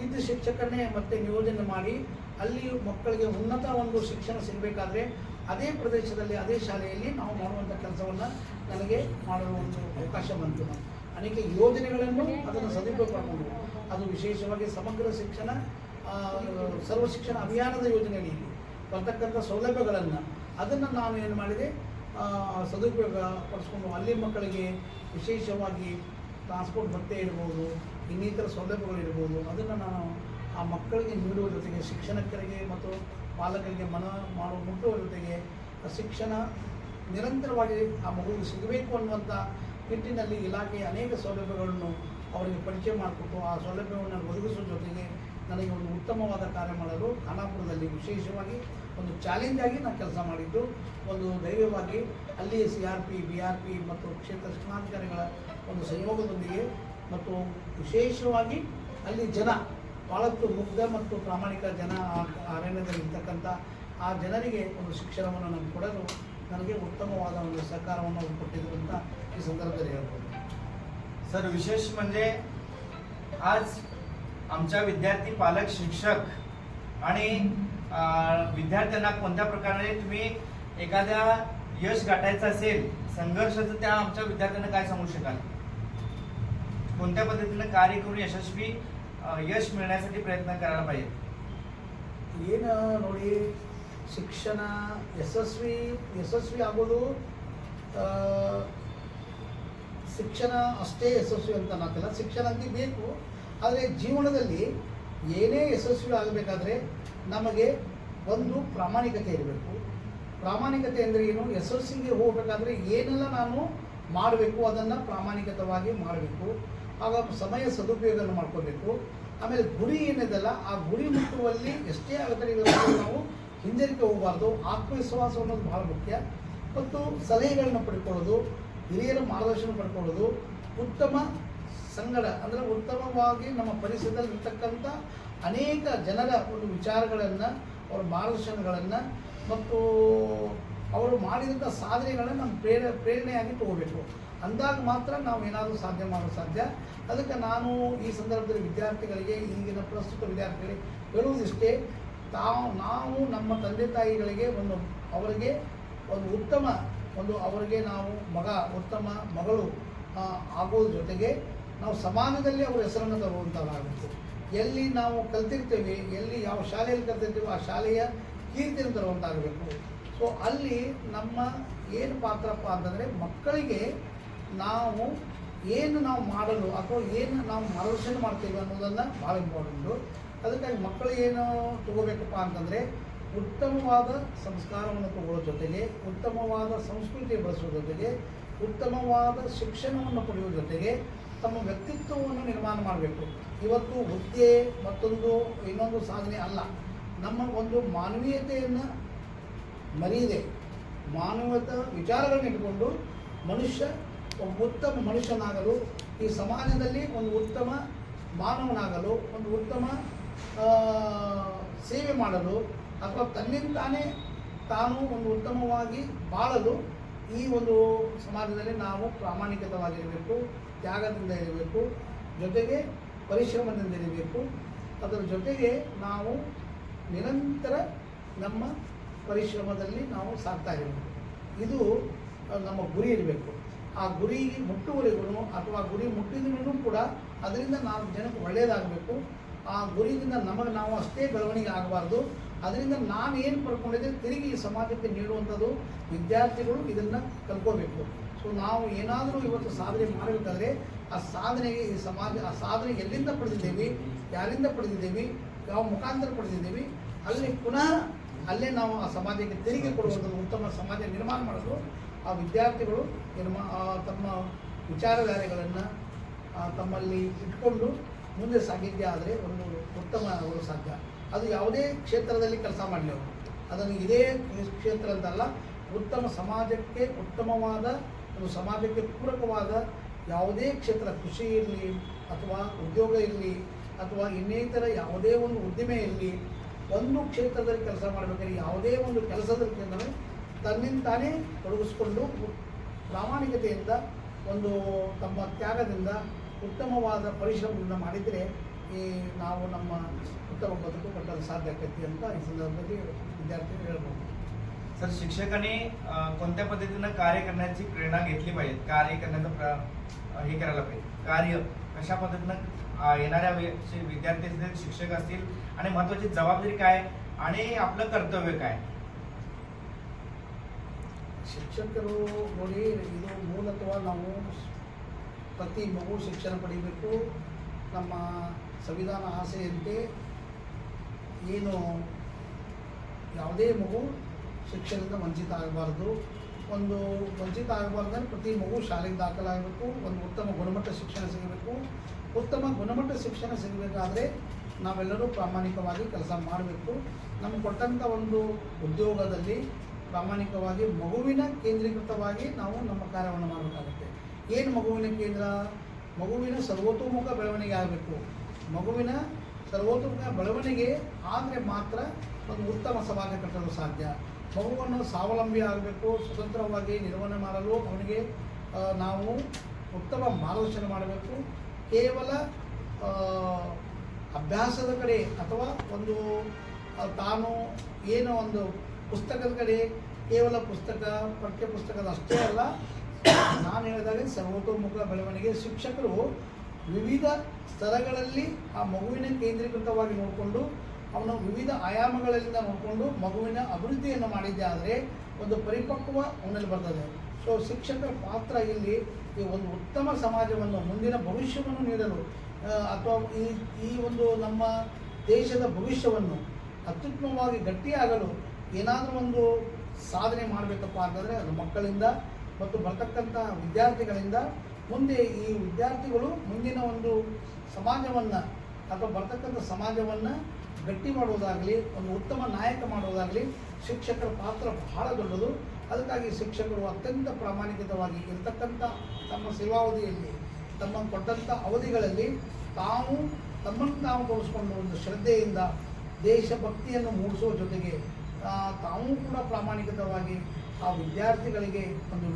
[SPEAKER 2] ಇದ್ದ ಶಿಕ್ಷಕರನ್ನೇ ಮತ್ತೆ ನಿಯೋಜನೆ ಮಾಡಿ ಅಲ್ಲಿ ಮಕ್ಕಳಿಗೆ ಉನ್ನತ ಒಂದು ಶಿಕ್ಷಣ ಸಿಗಬೇಕಾದ್ರೆ ಅದೇ ಪ್ರದೇಶದಲ್ಲಿ ಅದೇ ಶಾಲೆಯಲ್ಲಿ ನಾವು ಮಾಡುವಂಥ ಕೆಲಸವನ್ನು ನನಗೆ ಮಾಡಲು ಒಂದು ಅವಕಾಶ ಬಂತು. ಅನೇಕ ಯೋಜನೆಗಳನ್ನು ಅದನ್ನು ಸದುಪಯೋಗ ಮಾಡಿಕೊಂಡು, ಅದು ವಿಶೇಷವಾಗಿ ಸಮಗ್ರ ಶಿಕ್ಷಣ ಸರ್ವ ಶಿಕ್ಷಣ ಅಭಿಯಾನದ ಯೋಜನೆಯಲ್ಲಿ ಬರ್ತಕ್ಕಂಥ ಸೌಲಭ್ಯಗಳನ್ನು ಅದನ್ನು ನಾನು ಏನು ಮಾಡಿದೆ, ಸದುಪಯೋಗ ಪಡಿಸ್ಕೊಂಡು ಅಲ್ಲಿ ಮಕ್ಕಳಿಗೆ ವಿಶೇಷವಾಗಿ ಟ್ರಾನ್ಸ್ಪೋರ್ಟ್ ಭತ್ಯೆ ಇರ್ಬೋದು, ಇನ್ನಿತರ ಸೌಲಭ್ಯಗಳಿರ್ಬೋದು, ಅದನ್ನು ನಾನು ಆ ಮಕ್ಕಳಿಗೆ ನೀಡುವ ಜೊತೆಗೆ ಶಿಕ್ಷಕರಿಗೆ ಮತ್ತು ಪಾಲಕರಿಗೆ ಮಾಡುವ ಮುಟ್ಟುವ ಜೊತೆಗೆ ಶಿಕ್ಷಣ ನಿರಂತರವಾಗಿ ಆ ಮಗುವಿಗೆ ಸಿಗಬೇಕು ಅನ್ನುವಂಥ ನಿಟ್ಟಿನಲ್ಲಿ ಇಲಾಖೆಯ ಅನೇಕ ಸೌಲಭ್ಯಗಳನ್ನು ಅವರಿಗೆ ಪರಿಚಯ ಮಾಡಿಕೊಟ್ಟು ಆ ಸೌಲಭ್ಯವನ್ನು ಒದಗಿಸುವ ಜೊತೆಗೆ ನನಗೆ ಒಂದು ಉತ್ತಮವಾದ ಕಾರ್ಯ ಮಾಡಲು ಖಾನಾಪುರದಲ್ಲಿ ವಿಶೇಷವಾಗಿ ಒಂದು ಚಾಲೆಂಜ್ ಆಗಿ ನಾನು ಕೆಲಸ ಮಾಡಿದ್ದು. ಒಂದು ಧೈರ್ಯವಾಗಿ ಅಲ್ಲಿ CRP, BRP ಮತ್ತು ಕ್ಷೇತ್ರ ಶಿಕ್ಷಣಾಧಿಕಾರಿಗಳ ಒಂದು ಸಂಯೋಗದೊಂದಿಗೆ ಮತ್ತು ವಿಶೇಷವಾಗಿ ಅಲ್ಲಿ ಜನ ಭಾಳಷ್ಟು ಮುಗ್ಧ ಮತ್ತು ಪ್ರಾಮಾಣಿಕ ಜನ ಅರಣ್ಯದಲ್ಲಿ ಇರ್ತಕ್ಕಂಥ ಆ ಜನರಿಗೆ ಒಂದು ಶಿಕ್ಷಣವನ್ನು ನಾನು ಕೊಡಲು ನನಗೆ उत्तमवाद ಒಂದು ಸಹಕಾರವನ್ನು ಅವರು ಕೊಟ್ಟಿದ್ರು ಅಂತ ಈ ಸಂದर्भात ಹೇಳ್ಬೋದು.
[SPEAKER 1] सर विशेष म्हणजे आज आमच्या विद्यार्थी, पालक, शिक्षक आणि विद्यार्थ्यांना कोणत्या प्रकारे तुम्ही एखाद्या यश गाठायचं असेल संघर्षाचं, त्या आमच्या विद्यार्थ्यांना काय सांगू शकाल? कोणत्या पद्धतीने कार्य करून यशस्वी यश मिळण्यासाठी प्रयत्न करायला पाहिजे?
[SPEAKER 2] ಏನು ನೋಡಿ, ಶಿಕ್ಷಣ ಯಶಸ್ವಿ ಆಗೋದು ಶಿಕ್ಷಣ ಅಷ್ಟೇ ಯಶಸ್ವಿ ಅಂತ ಅನ್ನೋಕ್ಕಿಲ್ಲ. ಶಿಕ್ಷಣ ಅಂತ ಬೇಕು, ಆದರೆ ಜೀವನದಲ್ಲಿ ಏನೇ ಯಶಸ್ವಿ ಆಗಬೇಕಾದ್ರೆ ನಮಗೆ ಒಂದು ಪ್ರಾಮಾಣಿಕತೆ ಇರಬೇಕು. ಪ್ರಾಮಾಣಿಕತೆ ಅಂದರೆ ಏನು, ಯಶಸ್ಸಿಗೆ ಹೋಗಬೇಕಾದ್ರೆ ಏನೆಲ್ಲ ನಾನು ಮಾಡಬೇಕು ಅದನ್ನು ಪ್ರಾಮಾಣಿಕತವಾಗಿ ಮಾಡಬೇಕು. ಆಗ ಸಮಯ ಸದುಪಯೋಗವನ್ನು ಮಾಡ್ಕೋಬೇಕು. ಆಮೇಲೆ ಗುರಿ ಏನಿದೆಲ್ಲ ಆ ಗುರಿ ಮುಟ್ಟುವಲ್ಲಿ ಎಷ್ಟೇ ಅಡೆತಡೆಗಳು ನಾವು ಹಿಂಜರಿಕೆ ಹೋಗಬಾರ್ದು. ಆತ್ಮವಿಶ್ವಾಸ ಅನ್ನೋದು ಬಹಳ ಮುಖ್ಯ. ಮತ್ತು ಸಲಹೆಗಳನ್ನು ಪಡ್ಕೊಳ್ಳೋದು, ಹಿರಿಯರ ಮಾರ್ಗದರ್ಶನ ಪಡ್ಕೊಳ್ಳೋದು, ಉತ್ತಮ ಸಂಗಡ ಅಂದರೆ ಉತ್ತಮವಾಗಿ ನಮ್ಮ ಪರಿಸರದಲ್ಲಿ ಇರ್ತಕ್ಕಂಥ ಅನೇಕ ಜನರ ಒಂದು ವಿಚಾರಗಳನ್ನು, ಅವರ ಮಾರ್ಗದರ್ಶನಗಳನ್ನು ಮತ್ತು ಅವರು ಮಾಡಿದಂಥ ಸಾಧನೆಗಳನ್ನು ನಮ್ಮ ಪ್ರೇರಣೆಯಾಗಿ ತಗೋಬೇಕು. ಅಂದಾಗ ಮಾತ್ರ ನಾವು ಏನಾದರೂ ಸಾಧ್ಯ ಮಾಡಲು ಸಾಧ್ಯ. ಅದಕ್ಕೆ ನಾನು ಈ ಸಂದರ್ಭದಲ್ಲಿ ವಿದ್ಯಾರ್ಥಿಗಳಿಗೆ, ಈಗಿನ ಪ್ರಸ್ತುತ ವಿದ್ಯಾರ್ಥಿಗಳಿಗೆ ಹೇಳುವುದಿಷ್ಟೇ, ನಾವು ನಮ್ಮ ತಂದೆ ತಾಯಿಗಳಿಗೆ ಅವರಿಗೆ ಒಂದು ಉತ್ತಮ ಅವರಿಗೆ ನಾವು ಉತ್ತಮ ಮಗಳು ಆಗೋದ್ರ ಜೊತೆಗೆ ನಾವು ಸಮಾಜದಲ್ಲಿ ಅವರ ಹೆಸರನ್ನು ತರುವಂಥದ್ದಾಗಬೇಕು. ಎಲ್ಲಿ ನಾವು ಕಲ್ತಿರ್ತೇವೆ, ಎಲ್ಲಿ ಯಾವ ಶಾಲೆಯಲ್ಲಿ ಕಲ್ತಿರ್ತೀವೋ ಆ ಶಾಲೆಯ ಕೀರ್ತಿಯನ್ನು ತರುವಂತಾಗಬೇಕು. ಸೊ ಅಲ್ಲಿ ನಮ್ಮ ಏನು ಪಾತ್ರಪ್ಪ ಅಂತಂದರೆ ಮಕ್ಕಳಿಗೆ ನಾವು ನಾವು ಮಾಡಲು ಅಥವಾ ಏನು ನಾವು ಮಾರ್ಗದರ್ಶನ ಮಾಡ್ತೀವಿ ಅನ್ನೋದನ್ನು ಭಾಳ ಇಂಪಾರ್ಟೆಂಟು. ಅದಕ್ಕಾಗಿ ಮಕ್ಕಳು ಏನು ತಗೋಬೇಕಪ್ಪ ಅಂತಂದರೆ ಉತ್ತಮವಾದ ಸಂಸ್ಕಾರವನ್ನು ತಗೊಳ್ಳೋ ಜೊತೆಗೆ ಉತ್ತಮವಾದ ಸಂಸ್ಕೃತಿ ಬಳಸೋ ಜೊತೆಗೆ ಉತ್ತಮವಾದ ಶಿಕ್ಷಣವನ್ನು ಪಡೆಯುವ ಜೊತೆಗೆ ತಮ್ಮ ವ್ಯಕ್ತಿತ್ವವನ್ನು ನಿರ್ಮಾಣ ಮಾಡಬೇಕು. ಇವತ್ತು ಹುದ್ದೆ ಮತ್ತೊಂದು ಇನ್ನೊಂದು ಸಾಧನೆ ಅಲ್ಲ, ನಮ್ಮ ಒಂದು ಮಾನವೀಯತೆಯನ್ನು ಮರೀದೆ ಮಾನವತ ವಿಚಾರಗಳನ್ನ ಇಟ್ಕೊಂಡು ಮನುಷ್ಯ ಒಬ್ಬ ಉತ್ತಮ ಮನುಷ್ಯನಾಗಲು, ಈ ಸಮಾಜದಲ್ಲಿ ಒಂದು ಉತ್ತಮ ಮಾನವನಾಗಲು, ಒಂದು ಉತ್ತಮ ಸೇವೆ ಮಾಡಲು ಅಥವಾ ತನ್ನಿಂದಾನೇ ತಾನು ಒಂದು ಉತ್ತಮವಾಗಿ ಬಾಳಲು ಈ ಒಂದು ಸಮಾಜದಲ್ಲಿ ನಾವು ಪ್ರಾಮಾಣಿಕವಾಗಿರಬೇಕು, ತ್ಯಾಗದಿಂದ ಇರಬೇಕು, ಜೊತೆಗೆ ಪರಿಶ್ರಮದಿಂದ ಇರಬೇಕು. ಅದರ ಜೊತೆಗೆ ನಾವು ನಿರಂತರ ನಮ್ಮ ಪರಿಶ್ರಮದಲ್ಲಿ ನಾವು ಸಾಗ್ತಾ ಇರಬೇಕು. ಇದು ನಮ್ಮ ಗುರಿ ಇರಬೇಕು. ಆ ಗುರಿ ಮುಟ್ಟುವರೆಗೂ ಅಥವಾ ಗುರಿ ಮುಟ್ಟಿದ ಮೇಲೂ ಕೂಡ ಅದರಿಂದ ನಾವು ಜನಕ್ಕೆ ಒಳ್ಳೆಯದಾಗಬೇಕು. ಆ ಗುರಿಯಿಂದ ನಮಗೆ ನಾವು ಅಷ್ಟೇ ಬೆಳವಣಿಗೆ ಆಗಬಾರ್ದು. ಅದರಿಂದ ನಾವು ಏನು ಪಡ್ಕೊಂಡಿದ್ದೆ ತಿರುಗಿ ಈ ಸಮಾಜಕ್ಕೆ ನೀಡುವಂಥದ್ದು ವಿದ್ಯಾರ್ಥಿಗಳು ಇದನ್ನು ಕಲ್ಕೋಬೇಕು. ಸೊ ನಾವು ಏನಾದರೂ ಇವತ್ತು ಸಾಧನೆ ಮಾಡಬೇಕಾದ್ರೆ ಆ ಸಾಧನೆಗೆ ಈ ಸಮಾಜ ಆ ಸಾಧನೆ ಎಲ್ಲಿಂದ ಪಡೆದಿದ್ದೇವೆ, ಯಾರಿಂದ ಪಡೆದಿದ್ದೇವೆ, ಯಾವ ಮುಖಾಂತರ ಪಡೆದಿದ್ದೇವೆ, ಅಲ್ಲಿ ಪುನಃ ಅಲ್ಲೇ ನಾವು ಆ ಸಮಾಜಕ್ಕೆ ತೆರಿಗೆ ಕೊಡುವಂಥದ್ದು ಉತ್ತಮ ಸಮಾಜ ನಿರ್ಮಾಣ ಮಾಡಲು ಆ ವಿದ್ಯಾರ್ಥಿಗಳು ತಮ್ಮ ವಿಚಾರಧಾರೆಗಳನ್ನು ತಮ್ಮಲ್ಲಿ ಇಟ್ಕೊಂಡು ಮುಂದೆ ಸಾಗಿದ್ದೆ ಆದರೆ ಒಂದು ಉತ್ತಮ ಅವರು ಸಾಧ್ಯ. ಅದು ಯಾವುದೇ ಕ್ಷೇತ್ರದಲ್ಲಿ ಕೆಲಸ ಮಾಡಲಿ ಅವರು, ಅದನ್ನು ಇದೇ ಕ್ಷೇತ್ರ ಅಂತಲ್ಲ, ಉತ್ತಮ ಸಮಾಜಕ್ಕೆ ಉತ್ತಮವಾದ ಒಂದು ಸಮಾಜಕ್ಕೆ ಪೂರಕವಾದ ಯಾವುದೇ ಕ್ಷೇತ್ರ, ಕೃಷಿ ಇರಲಿ ಅಥವಾ ಉದ್ಯೋಗ ಇರಲಿ ಅಥವಾ ಇನ್ನಿತರ ಯಾವುದೇ ಒಂದು ಉದ್ದಿಮೆ ಇರಲಿ, ಒಂದು ಕ್ಷೇತ್ರದಲ್ಲಿ ಕೆಲಸ ಮಾಡಬೇಕಾದ್ರೆ ಯಾವುದೇ ಒಂದು ಕೆಲಸದಲ್ಲಿ ತನ್ನಿಂದಾನೇ ತೊಡಗಿಸ್ಕೊಂಡು ಪ್ರಾಮಾಣಿಕತೆಯಿಂದ ಒಂದು ತಮ್ಮ ತ್ಯಾಗದಿಂದ ಉತ್ತಮವಾದ ಪರಿಶ್ರಮದಿಂದ ಮಾಡಿದರೆ ಈ ನಾವು ನಮ್ಮ उत्तम बदकू कಟ್ಟಲು साध्य आकती ಅಂತ ಈ संदर्भामध्ये विद्यार्थी ಹೇಳ್ಬೋದು.
[SPEAKER 1] सर शिक्षकांनी कोणत्या पद्धतीने कार्य करण्याची प्रेरणा घेतली पाहिजे, कार्य करण्याचा हे करायला पाहिजे, कार्य कशा पद्धतीने येणाऱ्या विद्यार्थी असतील, शिक्षक असतील आणि महत्त्वाची जबाबदारी काय आणि आपलं कर्तव्य काय.
[SPEAKER 2] ಶಿಕ್ಷಕರು ನೋಡಿ, ಇದು ಮೂಲತಃ ನಾವು ಪ್ರತಿ ಮಗು ಶಿಕ್ಷಣ ಪಡೆಯಬೇಕು. ನಮ್ಮ ಸಂವಿಧಾನ ಆಸೆಯಂತೆ ಏನು ಯಾವುದೇ ಮಗು ಶಿಕ್ಷಣದಿಂದ ವಂಚಿತ ಆಗಬಾರ್ದು. ಒಂದು ವಂಚಿತ ಆಗಬಾರ್ದಂದ್ರೆ ಪ್ರತಿ ಮಗು ಶಾಲೆಗೆ ದಾಖಲಾಗಬೇಕು, ಒಂದು ಉತ್ತಮ ಗುಣಮಟ್ಟ ಶಿಕ್ಷಣ ಸಿಗಬೇಕು. ಉತ್ತಮ ಗುಣಮಟ್ಟ ಶಿಕ್ಷಣ ಸಿಗಬೇಕಾದ್ರೆ ನಾವೆಲ್ಲರೂ ಪ್ರಾಮಾಣಿಕವಾಗಿ ಕೆಲಸ ಮಾಡಬೇಕು. ನಮಗೆ ಕೊಟ್ಟಂಥ ಒಂದು ಉದ್ಯೋಗದಲ್ಲಿ ಪ್ರಾಮಾಣಿಕವಾಗಿ ಮಗುವಿನ ಕೇಂದ್ರೀಕೃತವಾಗಿ ನಾವು ನಮ್ಮ ಕಾರ್ಯವನ್ನು ಮಾಡಬೇಕಾಗುತ್ತೆ. ಏನು ಮಗುವಿನ ಕೇಂದ್ರ? ಮಗುವಿನ ಸರ್ವತೋಮುಖ ಬೆಳವಣಿಗೆ ಆಗಬೇಕು. ಮಗುವಿನ ಸರ್ವತೋಮುಖ ಬೆಳವಣಿಗೆ ಆದರೆ ಮಾತ್ರ ಒಂದು ಉತ್ತಮ ಸಮಾಜ ಕಟ್ಟಲು ಸಾಧ್ಯ. ಮಗುವನ್ನು ಸ್ವಾವಲಂಬಿ ಆಗಬೇಕು, ಸ್ವತಂತ್ರವಾಗಿ ನಿರ್ವಹಣೆ ಮಾಡಲು ಅವನಿಗೆ ನಾವು ಉತ್ತಮ ಮಾರ್ಗದರ್ಶನ ಮಾಡಬೇಕು. ಕೇವಲ ಅಭ್ಯಾಸದ ಕಡೆ ಅಥವಾ ಒಂದು ತಾನು ಏನೋ ಒಂದು ಪುಸ್ತಕದ ಕಡೆ ಕೇವಲ ಪುಸ್ತಕ ಪಠ್ಯ ಪುಸ್ತಕದ ಅಷ್ಟೇ ಅಲ್ಲ, ನಾನು ಹೇಳಿದಾಗ ಸರ್ವತೋಮುಖ ಬೆಳವಣಿಗೆ. ಶಿಕ್ಷಕರು ವಿವಿಧ ಸ್ತರಗಳಲ್ಲಿ ಆ ಮಗುವಿನ ಕೇಂದ್ರೀಕೃತವಾಗಿ ನೋಡಿಕೊಂಡು ಅವನ ವಿವಿಧ ಆಯಾಮಗಳಿಂದ ನೋಡಿಕೊಂಡು ಮಗುವಿನ ಅಭಿವೃದ್ಧಿಯನ್ನು ಮಾಡಿದ್ದೆ ಆದರೆ ಒಂದು ಪರಿಪಕ್ವ ಅವನಲ್ಲಿ ಬರ್ತದೆ. ಸೊ ಶಿಕ್ಷಕರ ಪಾತ್ರ ಇಲ್ಲಿ ಈ ಒಂದು ಉತ್ತಮ ಸಮಾಜವನ್ನು, ಮುಂದಿನ ಭವಿಷ್ಯವನ್ನು ನೀಡಲು ಅಥವಾ ಈ ಒಂದು ನಮ್ಮ ದೇಶದ ಭವಿಷ್ಯವನ್ನು ಅತ್ಯುತ್ತಮವಾಗಿ ಗಟ್ಟಿಯಾಗಲು ಏನಾದರೂ ಒಂದು ಸಾಧನೆ ಮಾಡಬೇಕಪ್ಪ ಅಂತಂದರೆ ಅದು ಮಕ್ಕಳಿಂದ ಮತ್ತು ಬರ್ತಕ್ಕಂಥ ವಿದ್ಯಾರ್ಥಿಗಳಿಂದ. ಮುಂದೆ ಈ ವಿದ್ಯಾರ್ಥಿಗಳು ಮುಂದಿನ ಒಂದು ಸಮಾಜವನ್ನು ಅಥವಾ ಬರ್ತಕ್ಕಂಥ ಸಮಾಜವನ್ನು ಗಟ್ಟಿ ಮಾಡುವುದಾಗಲಿ, ಒಂದು ಉತ್ತಮ ನಾಯಕ ಮಾಡುವುದಾಗಲಿ ಶಿಕ್ಷಕರ ಪಾತ್ರ ಬಹಳ ದೊಡ್ಡದು. ಅದಕ್ಕಾಗಿ ಶಿಕ್ಷಕರು ಅತ್ಯಂತ ಪ್ರಾಮಾಣಿಕವಾಗಿ ಇರತಕ್ಕಂಥ ತಮ್ಮ ಸೇವಾವಧಿಯಲ್ಲಿ ತಮ್ಮ ಕೊಟ್ಟಂಥ ಅವಧಿಗಳಲ್ಲಿ ತಾವು ತಮ್ಮನ್ನು ತಾವು ತೋರಿಸ್ಕೊಂಡು ಒಂದು ಶ್ರದ್ಧೆಯಿಂದ ದೇಶಭಕ್ತಿಯನ್ನು ಮೂಡಿಸುವ ಜೊತೆಗೆ ತಾವು ಕೂಡ ಪ್ರಾಮಾಣಿಕವಾಗಿ ಆ ವಿದ್ಯಾರ್ಥಿಗಳಿಗೆ ಒಂದು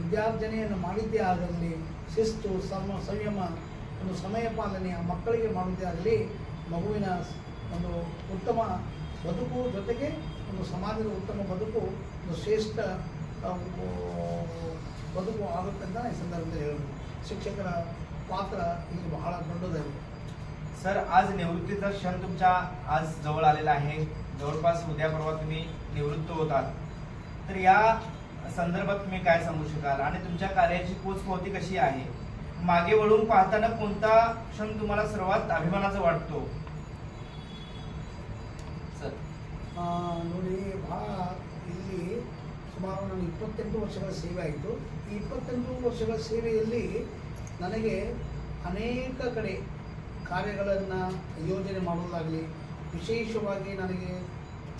[SPEAKER 2] ವಿದ್ಯಾರ್ಜನೆಯನ್ನು ಮಾಡಿದ್ದೇ ಆಗಲಿ, ಶಿಸ್ತು ಸಂಯಮ ಒಂದು ಸಮಯ ಪಾಲನೆ ಆ ಮಕ್ಕಳಿಗೆ ಮಾಡುವುದೇ ಆಗಲಿ ಮಗುವಿನ ಒಂದು ಉತ್ತಮ ಬದುಕು ಜೊತೆಗೆ ಒಂದು ಸಮಾಜದ ಉತ್ತಮ ಬದುಕು ಒಂದು ಶ್ರೇಷ್ಠ ಬದುಕು ಆಗುತ್ತೆ ಅಂತ ಈ ಸಂದರ್ಭದಲ್ಲಿ ಹೇಳಬಹುದು. ಶಿಕ್ಷಕರ ಪಾತ್ರ ಇಲ್ಲಿ ಬಹಳ ದೊಡ್ಡದಾಗಿದೆ.
[SPEAKER 1] सर, आज निवृत्तीचा क्षण तुमच्या आज जवळ आलेला आहे. जवळपास उद्या परवा तुम्ही निवृत्त होतात. तर या संदर्भात तुम्ही काय सांगू शकाल आणि तुमच्या कार्याची पोचपावती कशी आहे? मागे वळून पाहताना कोणता क्षण तुम्हाला सर्वात अभिमानाचा वाटतो? सर,
[SPEAKER 2] ನೋಡಿ ಭಾಳ ಇಲ್ಲಿ ಸುಮಾರು ನಾನು 28 ವರ್ಷಗಳ ಸೇವೆ ಆಯಿತು. ಈ 28 ವರ್ಷಗಳ ಸೇವೆಯಲ್ಲಿ ನನಗೆ ಅನೇಕ ಕಡೆ ಕಾರ್ಯಗಳನ್ನು ಯೋಜನೆ ಮಾಡೋದಾಗಲಿ, ವಿಶೇಷವಾಗಿ ನನಗೆ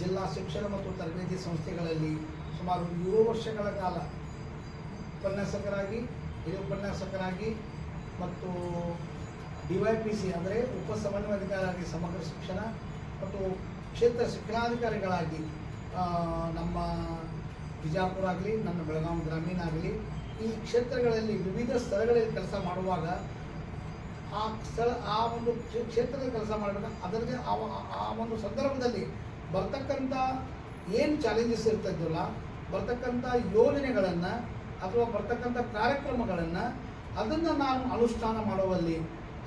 [SPEAKER 2] ಜಿಲ್ಲಾ ಶಿಕ್ಷಣ ಮತ್ತು ತರಬೇತಿ ಸಂಸ್ಥೆಗಳಲ್ಲಿ ಸುಮಾರು 7 ವರ್ಷಗಳ ಕಾಲ ಉಪನ್ಯಾಸಕರಾಗಿ, ಹಿರಿಯ ಉಪನ್ಯಾಸಕರಾಗಿ ಮತ್ತು DYPC ಅಂದರೆ ಉಪ ಸಮನ್ವಯಾಧಿಕಾರಿಯಾಗಿ ಸಮಗ್ರ ಶಿಕ್ಷಣ ಮತ್ತು ಕ್ಷೇತ್ರ ಶಿಕ್ಷಣಾಧಿಕಾರಿಗಳಾಗಿ ನಮ್ಮ ಬಿಜಾಪುರ ಆಗಲಿ, ನನ್ನ ಬೆಳಗಾವಿ ಗ್ರಾಮೀಣ ಆಗಲಿ, ಈ ಕ್ಷೇತ್ರಗಳಲ್ಲಿ ವಿವಿಧ ಸ್ಥಳಗಳಲ್ಲಿ ಕೆಲಸ ಮಾಡುವಾಗ ಆ ಸ್ಥಳ ಆ ಒಂದು ಕ್ಷೇತ್ರದಲ್ಲಿ ಕೆಲಸ ಮಾಡಬೇಕು. ಅದರದೇ ಆ ಒಂದು ಸಂದರ್ಭದಲ್ಲಿ ಬರ್ತಕ್ಕಂಥ ಏನು ಚಾಲೆಂಜಸ್ ಇರ್ತಿದ್ವಲ್ಲ, ಬರ್ತಕ್ಕಂಥ ಯೋಜನೆಗಳನ್ನು ಅಥವಾ ಬರ್ತಕ್ಕಂಥ ಕಾರ್ಯಕ್ರಮಗಳನ್ನು ಅದನ್ನು ನಾನು ಅನುಷ್ಠಾನ ಮಾಡುವಲ್ಲಿ,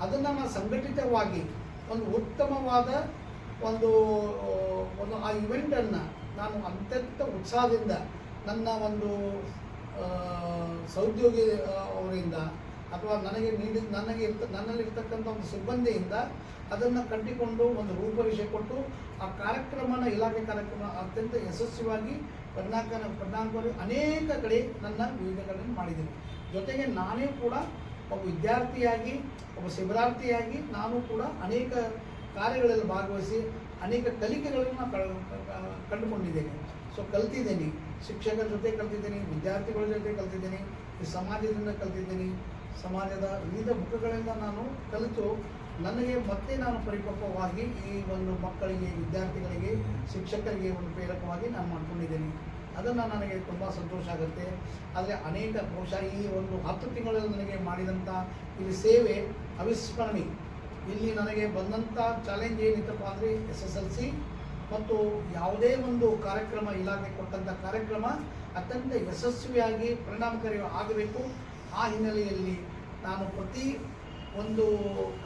[SPEAKER 2] ಅದನ್ನು ನಾನು ಸಂಘಟಿತವಾಗಿ ಒಂದು ಉತ್ತಮವಾದ ಒಂದು ಆ ಇವೆಂಟನ್ನು ನಾನು ಅತ್ಯಂತ ಉತ್ಸಾಹದಿಂದ ನನ್ನ ಒಂದು ಸಹೋದ್ಯೋಗಿ ಅವರಿಂದ ಅಥವಾ ನನ್ನಲ್ಲಿರ್ತಕ್ಕಂಥ ಒಂದು ಸಿಬ್ಬಂದಿಯಿಂದ ಅದನ್ನು ಕಟ್ಟಿಕೊಂಡು ಒಂದು ರೂಪರೇಷೆ ಕೊಟ್ಟು ಆ ಕಾರ್ಯಕ್ರಮನ ಇಲಾಖೆ ಕಾರ್ಯಕ್ರಮ ಅತ್ಯಂತ ಯಶಸ್ವಿಯಾಗಿ ಪರಿಣಾಮಕಾರಿ ಅನೇಕ ಕಡೆ ನನ್ನ ವಿವಿಧ ಕಡೆ ಮಾಡಿದ್ದೀನಿ. ಜೊತೆಗೆ ನಾನೇ ಕೂಡ ಒಬ್ಬ ವಿದ್ಯಾರ್ಥಿಯಾಗಿ, ಒಬ್ಬ ಶಿಬಿರಾರ್ಥಿಯಾಗಿ ನಾನು ಕೂಡ ಅನೇಕ ಕಾರ್ಯಗಳಲ್ಲಿ ಭಾಗವಹಿಸಿ ಅನೇಕ ಕಲಿಕೆಗಳನ್ನು ಕಂಡುಕೊಂಡಿದ್ದೇನೆ. ಸೊ ಕಲ್ತಿದ್ದೀನಿ, ಶಿಕ್ಷಕರ ಜೊತೆ ಕಲ್ತಿದ್ದೀನಿ, ವಿದ್ಯಾರ್ಥಿಗಳ ಜೊತೆ ಕಲ್ತಿದ್ದೀನಿ, ಈ ಸಮಾಜದಿಂದ ಕಲ್ತಿದ್ದೀನಿ. ಸಮಾಜದ ವಿವಿಧ ಮುಖಗಳಿಂದ ನಾನು ಕಲಿತು ನನಗೆ ಮತ್ತೆ ನಾನು ಪರಿಪಕ್ವವಾಗಿ ಈ ಒಂದು ಮಕ್ಕಳಿಗೆ, ವಿದ್ಯಾರ್ಥಿಗಳಿಗೆ, ಶಿಕ್ಷಕರಿಗೆ ಒಂದು ಪ್ರೇರಕವಾಗಿ ನಾನು ಮಾಡ್ಕೊಂಡಿದ್ದೀನಿ. ಅದನ್ನು ನನಗೆ ತುಂಬ ಸಂತೋಷ ಆಗುತ್ತೆ. ಆದರೆ ಅನೇಕ ಬಹುಶಃ ಈ ಒಂದು 10 ತಿಂಗಳಲ್ಲಿ ನನಗೆ ಮಾಡಿದಂಥ ಇಲ್ಲಿ ಸೇವೆ ಅವಿಸ್ಮರಣೀಯ. ಇಲ್ಲಿ ನನಗೆ ಬಂದಂಥ ಚಾಲೆಂಜ್ ಏನಿತ್ತಪ್ಪ ಅಂದರೆ SSLC ಮತ್ತು ಯಾವುದೇ ಒಂದು ಕಾರ್ಯಕ್ರಮ, ಇಲಾಖೆ ಕೊಟ್ಟಂಥ ಕಾರ್ಯಕ್ರಮ ಅತ್ಯಂತ ಯಶಸ್ವಿಯಾಗಿ ಪರಿಣಾಮಕಾರಿ ಆಗಬೇಕು. ಆ ಹಿನ್ನೆಲೆಯಲ್ಲಿ ನಾನು ಪ್ರತಿ ಒಂದು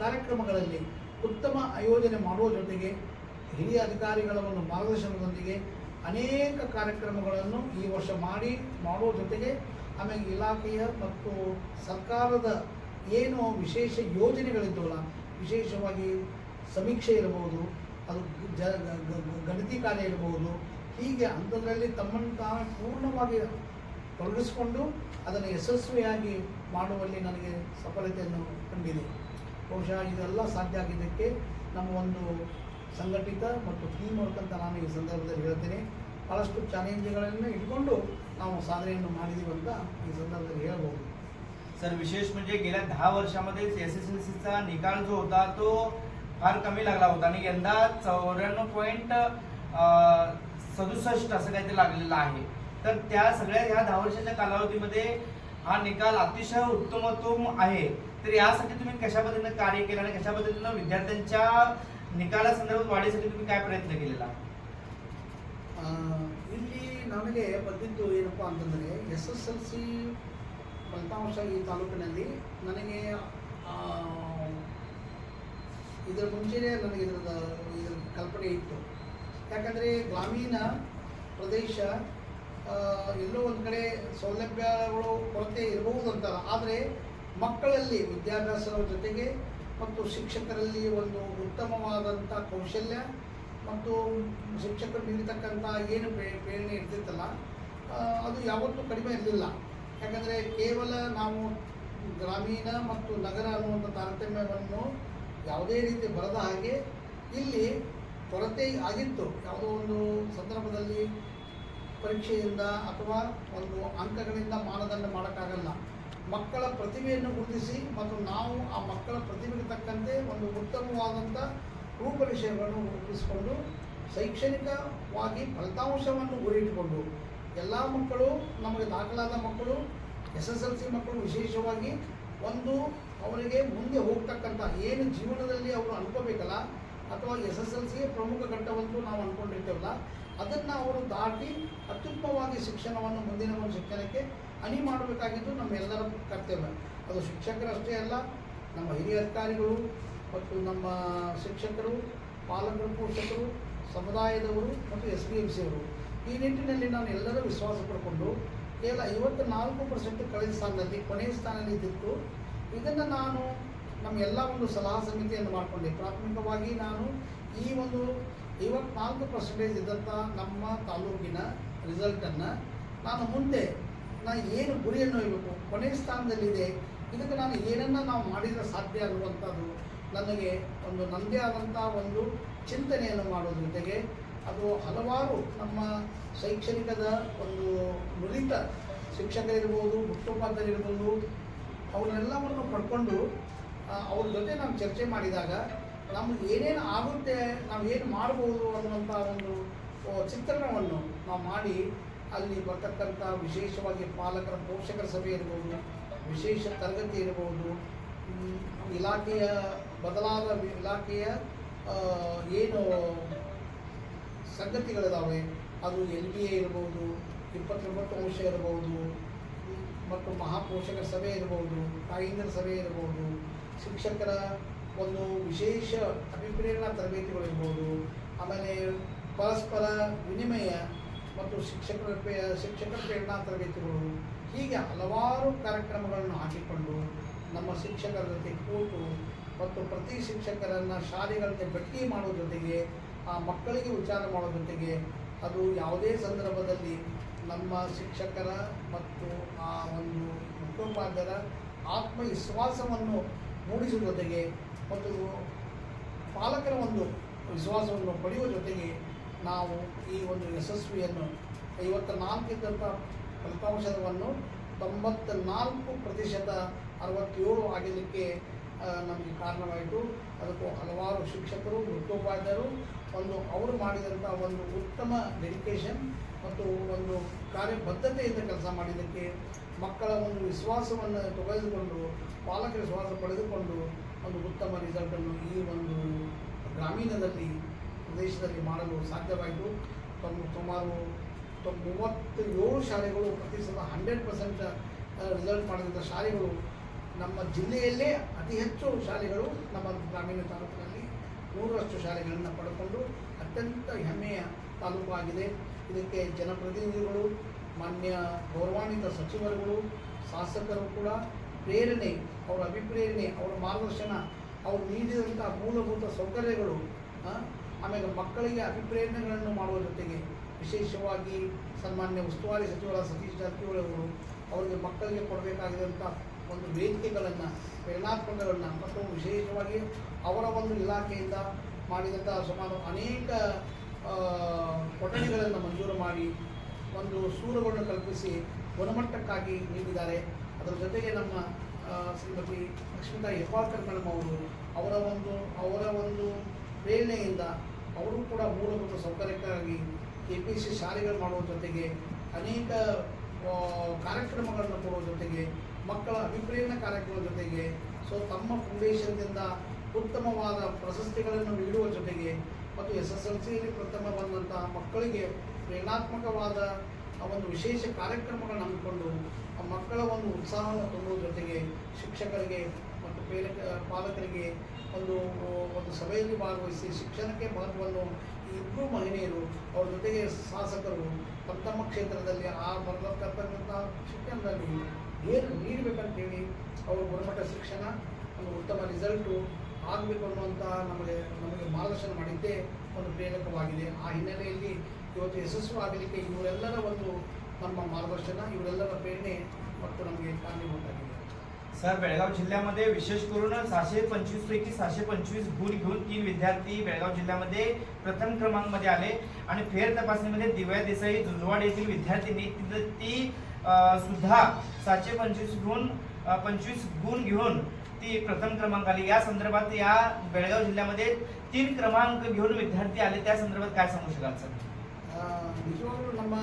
[SPEAKER 2] ಕಾರ್ಯಕ್ರಮಗಳಲ್ಲಿ ಉತ್ತಮ ಆಯೋಜನೆ ಮಾಡುವ ಜೊತೆಗೆ ಹಿರಿಯ ಅಧಿಕಾರಿಗಳ ಒಂದು ಮಾರ್ಗದರ್ಶನದೊಂದಿಗೆ ಅನೇಕ ಕಾರ್ಯಕ್ರಮಗಳನ್ನು ಈ ವರ್ಷ ಮಾಡುವ ಜೊತೆಗೆ ಆಮೇಲೆ ಇಲಾಖೆಯ ಮತ್ತು ಸರ್ಕಾರದ ಏನು ವಿಶೇಷ ಯೋಜನೆಗಳಿದ್ದವಲ್ಲ, ವಿಶೇಷವಾಗಿ ಸಮೀಕ್ಷೆ ಇರಬಹುದು, ಅದು ಗಣತಿ ಕಾರ್ಯ ಇರಬಹುದು, ಹೀಗೆ ಅಂಥದ್ರಲ್ಲಿ ತಮ್ಮನ್ನು ತಾವೇ ಪೂರ್ಣವಾಗಿ ತೊಡಗಿಸಿಕೊಂಡು ಅದನ್ನು ಯಶಸ್ವಿಯಾಗಿ ಮಾಡುವಲ್ಲಿ ನನಗೆ ಸಫಲತೆಯನ್ನು ಕಂಡಿದೆ. ಬಹುಶಃ ಇದೆಲ್ಲ ಸಾಧ್ಯ ಆಗಿದ್ದಕ್ಕೆ ನಮ್ಮ ಒಂದು ಸಂಘಟಿತ ಮತ್ತು ಟೀಮ್ ವರ್ಕ್ ಅಂತ ನಾನು ಈ ಸಂದರ್ಭದಲ್ಲಿ ಹೇಳ್ತೇನೆ. ಭಾಳಷ್ಟು ಚಾಲೆಂಜ್ಗಳನ್ನು ಇಟ್ಕೊಂಡು ನಾವು साधनेಯನ್ನು ಮಾಡಿದ್ದೀವಿ ಅಂತ ಈ संदर्भात ಹೇಳ್ಬೋದು.
[SPEAKER 1] सर, विशेष म्हणजे गेल्या 10 वर्षामध्ये SSLCचा निकाल जो होता तो फार कमी लागला होता आणि यंदा 94.67 असं काहीतरी लागलेलं आहे. तर त्या सगळ्या ह्या 10 वर्षाच्या कालावधीमध्ये हा निकाल अतिशय उत्तमोत्तम आहे. तर यासाठी तुम्ही कशा पद्धतीने कार्य केलं आणि कशा पद्धतीने विद्यार्थ्यांच्या निकालासंदर्भात वाढीसाठी तुम्ही काय प्रयत्न केलेला?
[SPEAKER 2] ಇಲ್ಲಿ ನನಗೆ ಬಂದಿದ್ದು ಏನಪ್ಪ ಅಂತಂದರೆ SSLC ಫಲಿತಾಂಶ ಈ ತಾಲೂಕಿನಲ್ಲಿ ನನಗೆ ಇದರ ಮುಂಚೆನೇ ನನಗೆ ಇದರ ಕಲ್ಪನೆ ಇತ್ತು. ಯಾಕಂದರೆ ಗ್ರಾಮೀಣ ಪ್ರದೇಶ ಎಲ್ಲೋ ಒಂದು ಕಡೆ ಸೌಲಭ್ಯಗಳು ಕೊರತೆ ಇರಬಹುದು ಅಂತಲ್ಲ, ಆದರೆ ಮಕ್ಕಳಲ್ಲಿ ವಿದ್ಯಾಭ್ಯಾಸದ ಜೊತೆಗೆ ಮತ್ತು ಶಿಕ್ಷಕರಲ್ಲಿ ಒಂದು ಉತ್ತಮವಾದಂಥ ಕೌಶಲ್ಯ ಮತ್ತು ಶಿಕ್ಷಕರು ನೀಡತಕ್ಕಂಥ ಏನು ಪ್ರೇರಣೆ ಇರ್ತಿತ್ತಲ್ಲ, ಅದು ಯಾವತ್ತೂ ಕಡಿಮೆ ಇರಲಿಲ್ಲ. ಯಾಕಂದರೆ ಕೇವಲ ನಾವು ಗ್ರಾಮೀಣ ಮತ್ತು ನಗರ ಅನ್ನುವಂಥ ತಾರತಮ್ಯವನ್ನು ಯಾವುದೇ ರೀತಿ ಬರದ ಹಾಗೆ ಇಲ್ಲಿ ಕೊರತೆ ಆಗಿತ್ತು. ಯಾವುದೋ ಒಂದು ಸಂದರ್ಭದಲ್ಲಿ ಪರೀಕ್ಷೆಯಿಂದ ಅಥವಾ ಒಂದು ಅಂಕಗಳಿಂದ ಮಾನದಂಡ ಮಾಡೋಕ್ಕಾಗಲ್ಲ. ಮಕ್ಕಳ ಪ್ರತಿಭೆಯನ್ನು ಗುರುತಿಸಿ ಮತ್ತು ನಾವು ಆ ಮಕ್ಕಳ ಪ್ರತಿಭೆಗೆ ತಕ್ಕಂತೆ ಒಂದು ಉತ್ತಮವಾದಂಥ ರೂಪರೇಷೆಗಳನ್ನು ರೂಪಿಸಿಕೊಂಡು ಶೈಕ್ಷಣಿಕವಾಗಿ ಫಲಿತಾಂಶವನ್ನು ಗುರಿಯಿಟ್ಟುಕೊಂಡು ಎಲ್ಲ ಮಕ್ಕಳು, ನಮಗೆ ದಾಖಲಾದ ಮಕ್ಕಳು, SSLC ಮಕ್ಕಳು ವಿಶೇಷವಾಗಿ ಒಂದು ಅವರಿಗೆ ಮುಂದೆ ಹೋಗ್ತಕ್ಕಂಥ ಏನು ಜೀವನದಲ್ಲಿ ಅವರು ಅನ್ಕೋಬೇಕಲ್ಲ, ಅಥವಾ SSLC ಪ್ರಮುಖ ಘಟ್ಟವಂತೂ ನಾವು ಅಂದ್ಕೊಂಡಿರ್ತೇವಲ್ಲ, ಅದನ್ನು ಅವರು ದಾಟಿ ಅತ್ಯುತ್ತಮವಾಗಿ ಶಿಕ್ಷಣವನ್ನು ಮುಂದಿನ ಒಂದು ಶಿಕ್ಷಣಕ್ಕೆ ಅಣಿ ಮಾಡಬೇಕಾಗಿದ್ದು ನಮ್ಮೆಲ್ಲರ ಕರ್ತವ್ಯ. ಅದು ಶಿಕ್ಷಕರಷ್ಟೇ ಅಲ್ಲ, ನಮ್ಮ ಹಿರಿಯ ಅಧಿಕಾರಿಗಳು ಮತ್ತು ನಮ್ಮ ಶಿಕ್ಷಕರು, ಪಾಲಕರು, ಪೋಷಕರು, ಸಮುದಾಯದವರು ಮತ್ತು SBMC ಅವರು ಈ ನಿಟ್ಟಿನಲ್ಲಿ ನಾನು ಎಲ್ಲರೂ ವಿಶ್ವಾಸ ಪಡ್ಕೊಂಡು ಕೇವಲ 54% ಕಳೆದ ಸ್ಥಾನದಲ್ಲಿ ಕೊನೆಯ ಸ್ಥಾನದಲ್ಲಿ ಇದ್ದಿತ್ತು. ಇದನ್ನು ನಾನು ನಮ್ಮ ಎಲ್ಲ ಒಂದು ಸಲಹಾ ಸಮಿತಿಯನ್ನು ಮಾಡಿಕೊಂಡೆ. ಪ್ರಾಥಮಿಕವಾಗಿ ನಾನು ಈ ಒಂದು 54% ಇದ್ದಂಥ ನಮ್ಮ ತಾಲೂಕಿನ ರಿಸಲ್ಟನ್ನು ನಾನು ಮುಂದೆ ಏನು ಗುರಿಯನ್ನು ಇರಬೇಕು, ಕೊನೆಯ ಸ್ಥಾನದಲ್ಲಿದೆ, ಇದಕ್ಕೆ ನಾನು ಏನನ್ನು ನಾವು ಮಾಡಿದರೆ ಸಾಧ್ಯ ಅನ್ನುವಂಥದ್ದು ನನಗೆ ನನ್ನದೇ ಆದಂಥ ಒಂದು ಚಿಂತನೆಯನ್ನು ಮಾಡೋದ್ರ ಜೊತೆಗೆ ಅದು ಹಲವಾರು ನಮ್ಮ ಶೈಕ್ಷಣಿಕದ ಒಂದು ನುರಿತ ಶಿಕ್ಷಕರಿರ್ಬೋದು, ಮುಖ್ಯೋಪಾಧ್ಯಾಯರಿರ್ಬೋದು, ಅವನ್ನೆಲ್ಲವನ್ನು ಪಡ್ಕೊಂಡು ಅವ್ರ ಜೊತೆ ನಾವು ಚರ್ಚೆ ಮಾಡಿದಾಗ ನಮಗೆ ಏನೇನು ಆಗುತ್ತೆ, ನಾವು ಏನು ಮಾಡ್ಬೋದು ಅನ್ನುವಂಥ ಒಂದು ಚಿತ್ರಣವನ್ನು ನಾವು ಮಾಡಿ ಅಲ್ಲಿ ಬರ್ತಕ್ಕಂಥ ವಿಶೇಷವಾಗಿ ಪಾಲಕರ ಪೋಷಕರ ಸಭೆ ಇರ್ಬೋದು, ವಿಶೇಷ ತರಗತಿ ಇರ್ಬೋದು, ಇಲಾಖೆಯ ಬದಲಾದ ಇಲಾಖೆಯ ಏನು ಸಂಗತಿಗಳಿದ್ದಾವೆ ಅದು LBA ಇರ್ಬೋದು, 29 ಅಂಶ ಇರ್ಬೋದು, ಮತ್ತು ಮಹಾಪೋಷಕರ ಸಭೆ ಇರ್ಬೋದು, ತಾಯಂದಿರ ಸಭೆ ಇರ್ಬೋದು, ಶಿಕ್ಷಕರ ಒಂದು ವಿಶೇಷ ಅಭಿಪ್ರೇರಣಾ ತರಬೇತಿಗಳಿರ್ಬೋದು, ಆಮೇಲೆ ಪರಸ್ಪರ ವಿನಿಮಯ ಮತ್ತು ಶಿಕ್ಷಕರ ಪ್ರೇರಣಾ ತರಬೇತಿಗಳು, ಹೀಗೆ ಹಲವಾರು ಕಾರ್ಯಕ್ರಮಗಳನ್ನು ಹಾಕಿಕೊಂಡು ನಮ್ಮ ಶಿಕ್ಷಕರ ಜೊತೆ ಕೂತು ಮತ್ತು ಪ್ರತಿ ಶಿಕ್ಷಕರನ್ನು ಶಾಲೆಗಳಿಗೆ ಭೇಟಿ ಮಾಡೋ ಜೊತೆಗೆ ಆ ಮಕ್ಕಳಿಗೆ ವಿಚಾರ ಮಾಡೋ ಜೊತೆಗೆ ಅದು ಯಾವುದೇ ಸಂದರ್ಭದಲ್ಲಿ ನಮ್ಮ ಶಿಕ್ಷಕರ ಮತ್ತು ಆ ಒಂದು ಮುಖ್ಯೋಪಾಧ್ಯಾಯರ ಆತ್ಮವಿಶ್ವಾಸವನ್ನು ಮೂಡಿಸುವ ಜೊತೆಗೆ ಮತ್ತು ಪಾಲಕರ ಒಂದು ವಿಶ್ವಾಸವನ್ನು ಪಡೆಯುವ ಜೊತೆಗೆ ನಾವು ಈ ಒಂದು ಯಶಸ್ವಿಯನ್ನು 54 ಇದ್ದಂಥ ಫಲಿತಾಂಶವನ್ನು 94% 67 ಆಗಲಿಕ್ಕೆ ನಮಗೆ ಕಾರಣವಾಯಿತು. ಅದಕ್ಕೂ ಹಲವಾರು ಶಿಕ್ಷಕರು, ಮುಖ್ಯೋಪಾಧ್ಯಾಯರು ಅವರು ಮಾಡಿದಂಥ ಒಂದು ಉತ್ತಮ ಡೆಡಿಕೇಶನ್ ಮತ್ತು ಒಂದು ಕಾರ್ಯಬದ್ಧತೆಯಿಂದ ಕೆಲಸ ಮಾಡಿದ್ದಕ್ಕೆ ಮಕ್ಕಳ ಒಂದು ವಿಶ್ವಾಸವನ್ನು ತೆಗೆದುಕೊಂಡು ಪಾಲಕರ ವಿಶ್ವಾಸ ಪಡೆದುಕೊಂಡು ಒಂದು ಉತ್ತಮ ರಿಸಲ್ಟನ್ನು ಈ ಒಂದು ಗ್ರಾಮೀಣದಲ್ಲಿ ಪ್ರದೇಶದಲ್ಲಿ ಮಾಡಲು ಸಾಧ್ಯವಾಯಿತು. ಸುಮಾರು 37 ಶಾಲೆಗಳು ಪ್ರತಿಶತ 100% ರಿಸಲ್ಟ್ ಮಾಡಿದಂಥ ಶಾಲೆಗಳು ನಮ್ಮ ಜಿಲ್ಲೆಯಲ್ಲೇ ಅತಿ ಹೆಚ್ಚು ಶಾಲೆಗಳು ನಮ್ಮ ಗ್ರಾಮೀಣ ತಾಲೂಕಿನಲ್ಲಿ 100ರಷ್ಟು ಶಾಲೆಗಳನ್ನು ಪಡೆದುಕೊಂಡು ಅತ್ಯಂತ ಹೆಮ್ಮೆಯ ತಾಲೂಕು ಆಗಿದೆ. ಇದಕ್ಕೆ ಜನಪ್ರತಿನಿಧಿಗಳು, ಮಾನ್ಯ ಗೌರವಾನ್ವಿತ ಸಚಿವರುಗಳು, ಶಾಸಕರು ಕೂಡ ಪ್ರೇರಣೆ, ಅವರ ಅಭಿಪ್ರೇರಣೆ, ಅವರ ಮಾರ್ಗದರ್ಶನ, ಅವರು ನೀಡಿದಂಥ ಮೂಲಭೂತ ಸೌಕರ್ಯಗಳು, ಆಮೇಲೆ ಮಕ್ಕಳಿಗೆ ಅಭಿಪ್ರೇರಣೆಗಳನ್ನು ಮಾಡುವ ಜೊತೆಗೆ ವಿಶೇಷವಾಗಿ ಸನ್ಮಾನ್ಯ ಉಸ್ತುವಾರಿ ಸಚಿವರಾದ ಸತೀಶ್ ಜಾರಕಿಹೊಳಿ ಅವರು ಅವರಿಗೆ ಮಕ್ಕಳಿಗೆ ಕೊಡಬೇಕಾಗಿದ್ದಂಥ ಒಂದು ವೇದಿಕೆಗಳನ್ನು, ಪ್ರೇರಣಾತ್ಮಕಗಳನ್ನು ಮತ್ತು ವಿಶೇಷವಾಗಿ ಅವರ ಒಂದು ಇಲಾಖೆಯಿಂದ ಮಾಡಿದಂಥ ಸುಮಾರು ಅನೇಕ ಕೊಠಡಿಗಳನ್ನು ಮಂಜೂರು ಮಾಡಿ ಒಂದು ಸೂರುಗಳನ್ನು ಕಲ್ಪಿಸಿ ಗುಣಮಟ್ಟಕ್ಕಾಗಿ ನೀಡಿದ್ದಾರೆ. ಅದರ ಜೊತೆಗೆ ನಮ್ಮ ಶ್ರೀಮತಿ ಲಕ್ಷ್ಮೀತಾ ಹೆಬ್ಬಾಳ್ಕರ್ ಮೇಡಮ್ ಅವರು ಅವರ ಒಂದು ಪ್ರೇರಣೆಯಿಂದ ಅವರು ಕೂಡ ಮೂಲಭೂತ ಸೌಕರ್ಯಕ್ಕಾಗಿ KPC ಶಾಲೆಗಳು ಮಾಡುವ ಜೊತೆಗೆ ಅನೇಕ ಕಾರ್ಯಕ್ರಮಗಳನ್ನು ಕೊಡುವ ಜೊತೆಗೆ ಮಕ್ಕಳ ಅಭಿಪ್ರೇರಣಾ ಕಾರ್ಯಕ್ರಮದ ಜೊತೆಗೆ ತಮ್ಮ ಫೌಂಡೇಶನ್ದಿಂದ ಉತ್ತಮವಾದ ಪ್ರಶಸ್ತಿಗಳನ್ನು ನೀಡುವ ಜೊತೆಗೆ ಮತ್ತು SSLCಯಲ್ಲಿ ಪ್ರಥಮ ಬಂದಂಥ ಮಕ್ಕಳಿಗೆ ಪ್ರೇರಣಾತ್ಮಕವಾದ ಒಂದು ವಿಶೇಷ ಕಾರ್ಯಕ್ರಮಗಳನ್ನು ಹಮ್ಮಿಕೊಂಡು ಆ ಮಕ್ಕಳ ಒಂದು ಉತ್ಸಾಹವನ್ನು ತುಂಬುವ ಜೊತೆಗೆ ಶಿಕ್ಷಕರಿಗೆ ಮತ್ತು ಪಾಲಕರಿಗೆ ಒಂದು ಸಭೆಯಲ್ಲಿ ಭಾಗವಹಿಸಿ ಶಿಕ್ಷಣಕ್ಕೆ ಮಹತ್ವವನ್ನು ಈ ಇಬ್ಬರು ಮಹಿಳೆಯರು ಅವ್ರ ಜೊತೆಗೆ ಶಾಸಕರು ತಮ್ಮ ಕ್ಷೇತ್ರದಲ್ಲಿ ಆ ಬರತಕ್ಕಂಥ ಶಿಕ್ಷಣದಲ್ಲಿ ಏನು ನೀಡಬೇಕಂತೇಳಿ ಅವರು ಗುಣಮಟ್ಟ ಶಿಕ್ಷಣ ಒಂದು ಉತ್ತಮ ರಿಸಲ್ಟು ಆಗಬೇಕು ಅನ್ನುವಂಥ ನಮಗೆ ಮಾರ್ಗದರ್ಶನ ಮಾಡಿದ್ದೇ ಒಂದು ಪ್ರೇರಕವಾಗಿದೆ. ಆ ಹಿನ್ನೆಲೆಯಲ್ಲಿ ಇವತ್ತು ಯಶಸ್ವಿ ಆಗಲಿಕ್ಕೆ ಇವರೆಲ್ಲರ ಒಂದು ನಮ್ಮ मार्गदर्शन ಇವರೆಲ್ಲರ प्रेरणे ಮತ್ತು ನಮಗೆ कारणीभूत
[SPEAKER 1] सर, बेळगाव जिल्ह्यामध्ये विशेष करून 725 पैकी 725 गुण घेऊन 3 विद्यार्थी बेळगाव जिल्ह्यामध्ये प्रथम क्रमांकामध्ये आले आणि फेर तपासणीमध्ये दिव्या देसाई जुंजवाड येथील विद्यार्थिनी ती सुद्धा 725 गुण घेऊन ती प्रथम क्रमांक आली. या संदर्भात या बेळगाव जिल्ह्यामध्ये 3 क्रमांक घेऊन विद्यार्थी आले, त्या संदर्भात काय सांगू शकाल सर?
[SPEAKER 2] ನಿಜವಾಗ್ಲೂ ನಮ್ಮ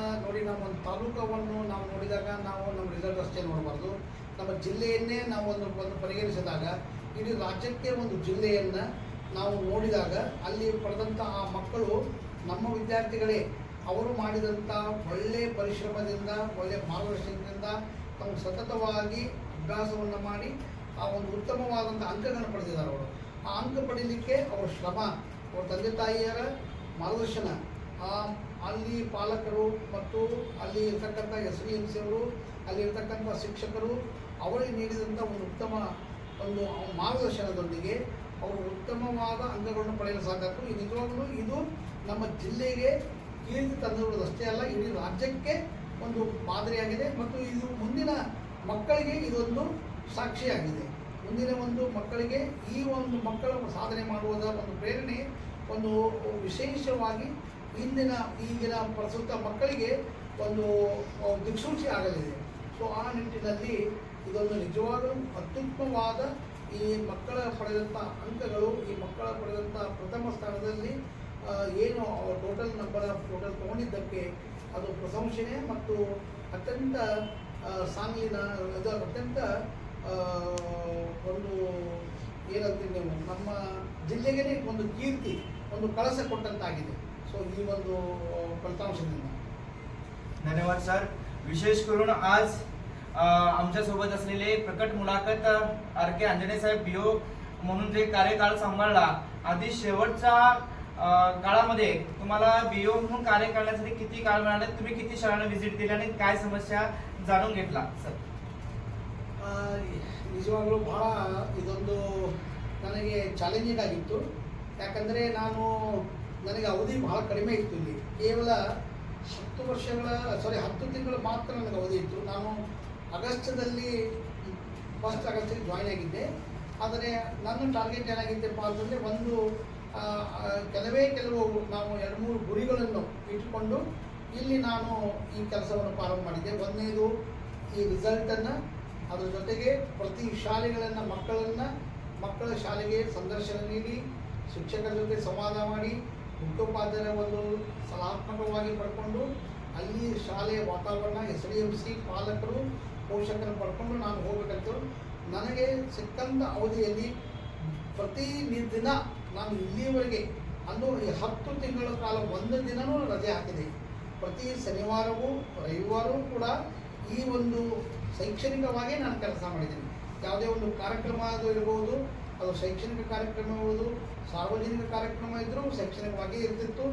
[SPEAKER 2] ಒಂದು ತಾಲೂಕವನ್ನು ನಾವು ನೋಡಿದಾಗ ನಾವು ನಮ್ಮ ರಿಸಲ್ಟ್ ಅಷ್ಟೇ ನೋಡಬಾರ್ದು, ನಮ್ಮ ಜಿಲ್ಲೆಯನ್ನೇ ನಾವು ಒಂದು ಪರಿಗಣಿಸಿದಾಗ ಇಡೀ ರಾಜ್ಯಕ್ಕೆ ಒಂದು ಜಿಲ್ಲೆಯನ್ನು ನಾವು ನೋಡಿದಾಗ ಅಲ್ಲಿ ಪಡೆದಂಥ ಆ ಮಕ್ಕಳು ನಮ್ಮ ವಿದ್ಯಾರ್ಥಿಗಳೇ. ಅವರು ಮಾಡಿದಂಥ ಒಳ್ಳೆಯ ಪರಿಶ್ರಮದಿಂದ ಒಳ್ಳೆಯ ಮಾರ್ಗದರ್ಶನದಿಂದ ತಾವು ಸತತವಾಗಿ ಅಭ್ಯಾಸವನ್ನು ಮಾಡಿ ಆ ಒಂದು ಉತ್ತಮವಾದಂಥ ಅಂಕಗಳನ್ನು ಪಡೆದಿದ್ದಾರೆ ಅವರು. ಆ ಅಂಕ ಪಡೀಲಿಕ್ಕೆ ಅವರ ಶ್ರಮ, ಅವರ ತಂದೆ ತಾಯಿಯರ ಮಾರ್ಗದರ್ಶನ, ಅಲ್ಲಿ ಪಾಲಕರು ಮತ್ತು ಅಲ್ಲಿ ಇರ್ತಕ್ಕಂಥ SVMC ಅವರು, ಅಲ್ಲಿ ಇರ್ತಕ್ಕಂಥ ಶಿಕ್ಷಕರು ಅವರಿಗೆ ನೀಡಿದಂಥ ಒಂದು ಉತ್ತಮ ಒಂದು ಮಾರ್ಗದರ್ಶನದೊಂದಿಗೆ ಅವರು ಉತ್ತಮವಾದ ಅಂಕಗಳನ್ನು ಪಡೆಯಲು ಸಾಧ್ಯ. ಈ ನಿಜವಾಗಲೂ ಇದು ನಮ್ಮ ಜಿಲ್ಲೆಗೆ ಕೀರ್ತಿ ತಂದಿರುವುದಷ್ಟೇ ಅಲ್ಲ, ಇಡೀ ರಾಜ್ಯಕ್ಕೆ ಒಂದು ಮಾದರಿಯಾಗಿದೆ ಮತ್ತು ಇದು ಮುಂದಿನ ಮಕ್ಕಳಿಗೆ ಇದೊಂದು ಸಾಕ್ಷಿಯಾಗಿದೆ. ಮುಂದಿನ ಒಂದು ಮಕ್ಕಳಿಗೆ ಈ ಒಂದು ಮಕ್ಕಳ ಸಾಧನೆ ಮಾಡುವುದರ ಒಂದು ಪ್ರೇರಣೆ ಒಂದು ವಿಶೇಷವಾಗಿ ಈಗಿನ ಪ್ರಸ್ತುತ ಮಕ್ಕಳಿಗೆ ಒಂದು ದಿಕ್ಸೂಚಿ ಆಗಲಿದೆ. ಸೊ ಆ ನಿಟ್ಟಿನಲ್ಲಿ ಇದೊಂದು ನಿಜವಾಗಲೂ ಅತ್ಯುತ್ತಮವಾದ ಈ ಮಕ್ಕಳ ಪಡೆದಂಥ ಅಂಕಗಳು, ಈ ಮಕ್ಕಳ ಪಡೆದಂಥ ಪ್ರಥಮ ಸ್ಥಾನದಲ್ಲಿ ಏನು ಟೋಟಲ್ ತೊಗೊಂಡಿದ್ದಕ್ಕೆ ಅದು ಪ್ರಶಂಸನೆ ಮತ್ತು ಅತ್ಯಂತ ಸಾಂಗ್ಲಿನ ಅತ್ಯಂತ ಒಂದು ಏನಂತೀವಿ ನೀವು ನಮ್ಮ ಜಿಲ್ಲೆಗೆ ಒಂದು ಕೀರ್ತಿ, ಒಂದು ಕಳಸ ಕೊಟ್ಟಂತಾಗಿದೆ. सो ही ಒಂದು फलितांशದಿಂದ
[SPEAKER 1] धन्यवाद सर. विशेष करून आज आमच्या सोबत असलेले प्रकट मुलाखत RK अंजने साहेब BO म्हणून जे कार्यकाळ सांभाळला, आधी शेवटच्या काळामध्ये तुम्हाला BO म्हणून कार्य करण्यासाठी किती काळ मिळाला, तुम्ही किती शाळांना व्हिजिट दिली आणि काय समस्या जाणून घेतला सर?
[SPEAKER 2] ನಿಜವಾಗ್ಲೂ ಬಹಳ ಇದೊಂದು ನನಗೆ ಚಾಲೆಂಜಿಂಗ್ ಆಗಿತ್ತು. ಯಾಕಂದರೆ ನನಗೆ ಅವಧಿ ಬಹಳ ಕಡಿಮೆ ಇತ್ತು. ಇಲ್ಲಿ ಕೇವಲ 10 ತಿಂಗಳು ಮಾತ್ರ ನನಗೆ ಅವಧಿ ಇತ್ತು. ನಾನು ಆಗಸ್ಟ್ದಲ್ಲಿ 1 ಆಗಸ್ಟಿಗೆ ಜಾಯ್ನ್ ಆಗಿದ್ದೆ. ಆದರೆ ನನ್ನ ಟಾರ್ಗೆಟ್ ಏನಾಗಿತ್ತಪ್ಪ ಅಂತಂದರೆ ಕೆಲವು ನಾವು 2-3 ಗುರಿಗಳನ್ನು ಇಟ್ಟುಕೊಂಡು ಇಲ್ಲಿ ನಾನು ಈ ಕೆಲಸವನ್ನು ಪ್ರಾರಂಭ ಮಾಡಿದ್ದೆ. ಒಂದನೇದು ಈ ರಿಸಲ್ಟನ್ನು, ಅದರ ಜೊತೆಗೆ ಪ್ರತಿ ಶಾಲೆಗಳನ್ನು ಮಕ್ಕಳ ಶಾಲೆಗೆ ಸಂದರ್ಶನ ನೀಡಿ, ಶಿಕ್ಷಕರ ಜೊತೆ ಸಂವಾದ ಮಾಡಿ, ಮುಖ್ಯೋಪಾಧ್ಯಾಯರ ಒಂದು ಸಲಹಾತ್ಮಕವಾಗಿ ಪಡ್ಕೊಂಡು, ಅಲ್ಲಿ ಶಾಲೆಯ ವಾತಾವರಣ, SDMC ಪಾಲಕರು, ಪೋಷಕರು ಪಡ್ಕೊಂಡು ನಾನು ಹೋಗಬೇಕಂತ ನನಗೆ ಸಿಕ್ಕಂಥ ಅವಧಿಯಲ್ಲಿ ಪ್ರತಿ ದಿನ ನಾನು ಇಲ್ಲಿಯವರೆಗೆ ಈ 10 ತಿಂಗಳ ಕಾಲ ಒಂದು ದಿನವೂ ರಜೆ ಹಾಕಿದೆ. ಪ್ರತಿ ಶನಿವಾರವೂ ರವಿವಾರವೂ ಕೂಡ ಈ ಒಂದು ಶೈಕ್ಷಣಿಕವಾಗಿ ನಾನು ಕೆಲಸ ಮಾಡಿದ್ದೀನಿ. ಯಾವುದೇ ಒಂದು ಕಾರ್ಯಕ್ರಮ ಅದು ಇರ್ಬೋದು, ಅದು ಶೈಕ್ಷಣಿಕ ಕಾರ್ಯಕ್ರಮ ಇರ್ಬೋದು, ಸಾರ್ವಜನಿಕ ಕಾರ್ಯಕ್ರಮ ಇದ್ದರೂ ಶೈಕ್ಷಣಿಕವಾಗಿ ಇರ್ತಿತ್ತು,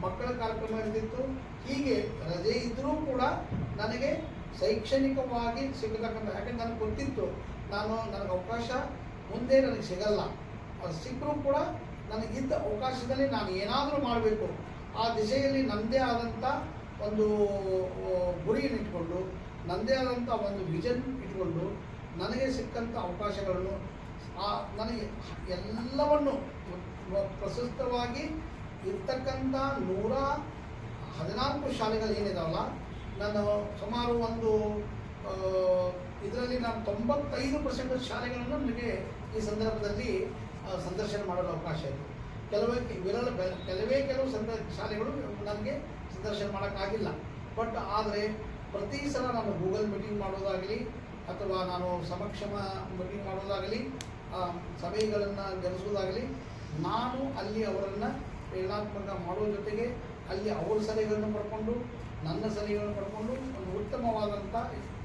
[SPEAKER 2] ಮಕ್ಕಳ ಕಾರ್ಯಕ್ರಮ ಇರ್ತಿತ್ತು. ಹೀಗೆ ರಜೆ ಇದ್ದರೂ ಕೂಡ ನನಗೆ ಶೈಕ್ಷಣಿಕವಾಗಿ ಸಿಗತಕ್ಕಂಥ, ಯಾಕಂದ್ರೆ ನನಗೆ ಗೊತ್ತಿತ್ತು ನನಗೆ ಅವಕಾಶ ಮುಂದೆ ನನಗೆ ಸಿಗಲ್ಲ. ಅದು ಸಿಕ್ಕರೂ ಕೂಡ ನನಗಿದ್ದ ಅವಕಾಶದಲ್ಲಿ ನಾನು ಏನಾದರೂ ಮಾಡಬೇಕು, ಆ ದಿಶೆಯಲ್ಲಿ ನನ್ನದೇ ಆದಂಥ ಒಂದು ಗುರಿಯನ್ನು ಇಟ್ಕೊಂಡು, ನನ್ನದೇ ಆದಂಥ ಒಂದು ವಿಷನ್ ಇಟ್ಕೊಂಡು, ನನಗೆ ಸಿಕ್ಕಂಥ ಅವಕಾಶಗಳನ್ನು ನನಗೆ ಎಲ್ಲವನ್ನು ಪ್ರಶಸ್ತವಾಗಿ ಇರ್ತಕ್ಕಂಥ 114 ಶಾಲೆಗಳು ಏನಿದಾವಲ್ಲ, ನಾನು ಸುಮಾರು ಇದರಲ್ಲಿ ನಾನು 95% ಶಾಲೆಗಳನ್ನು ನನಗೆ ಈ ಸಂದರ್ಭದಲ್ಲಿ ಸಂದರ್ಶನ ಮಾಡಲು ಅವಕಾಶ ಇದೆ. ಕೆಲವು ಶಾಲೆಗಳು ನನಗೆ ಸಂದರ್ಶನ ಮಾಡೋಕ್ಕಾಗಿಲ್ಲ. ಬಟ್ ಆದರೆ ಪ್ರತಿ ಸಲ ನಾನು ಗೂಗಲ್ ಮೀಟಿಂಗ್ ಮಾಡೋದಾಗಲಿ ಅಥವಾ ನಾನು ಸಮಕ್ಷಮ ಮೀಟಿಂಗ್ ಮಾಡೋದಾಗಲಿ, ಸಭೆಗಳನ್ನು ನಡೆಸುವುದಾಗಲಿ, ನಾನು ಅಲ್ಲಿ ಅವರನ್ನು ಪ್ರೇರಣಾತ್ಮಕ ಮಾಡುವ ಜೊತೆಗೆ ಅಲ್ಲಿ ಅವ್ರ ಸಲಹೆಗಳನ್ನು ಪಡ್ಕೊಂಡು, ನನ್ನ ಸಲಹೆಗಳನ್ನು ಪಡ್ಕೊಂಡು ಒಂದು ಉತ್ತಮವಾದಂಥ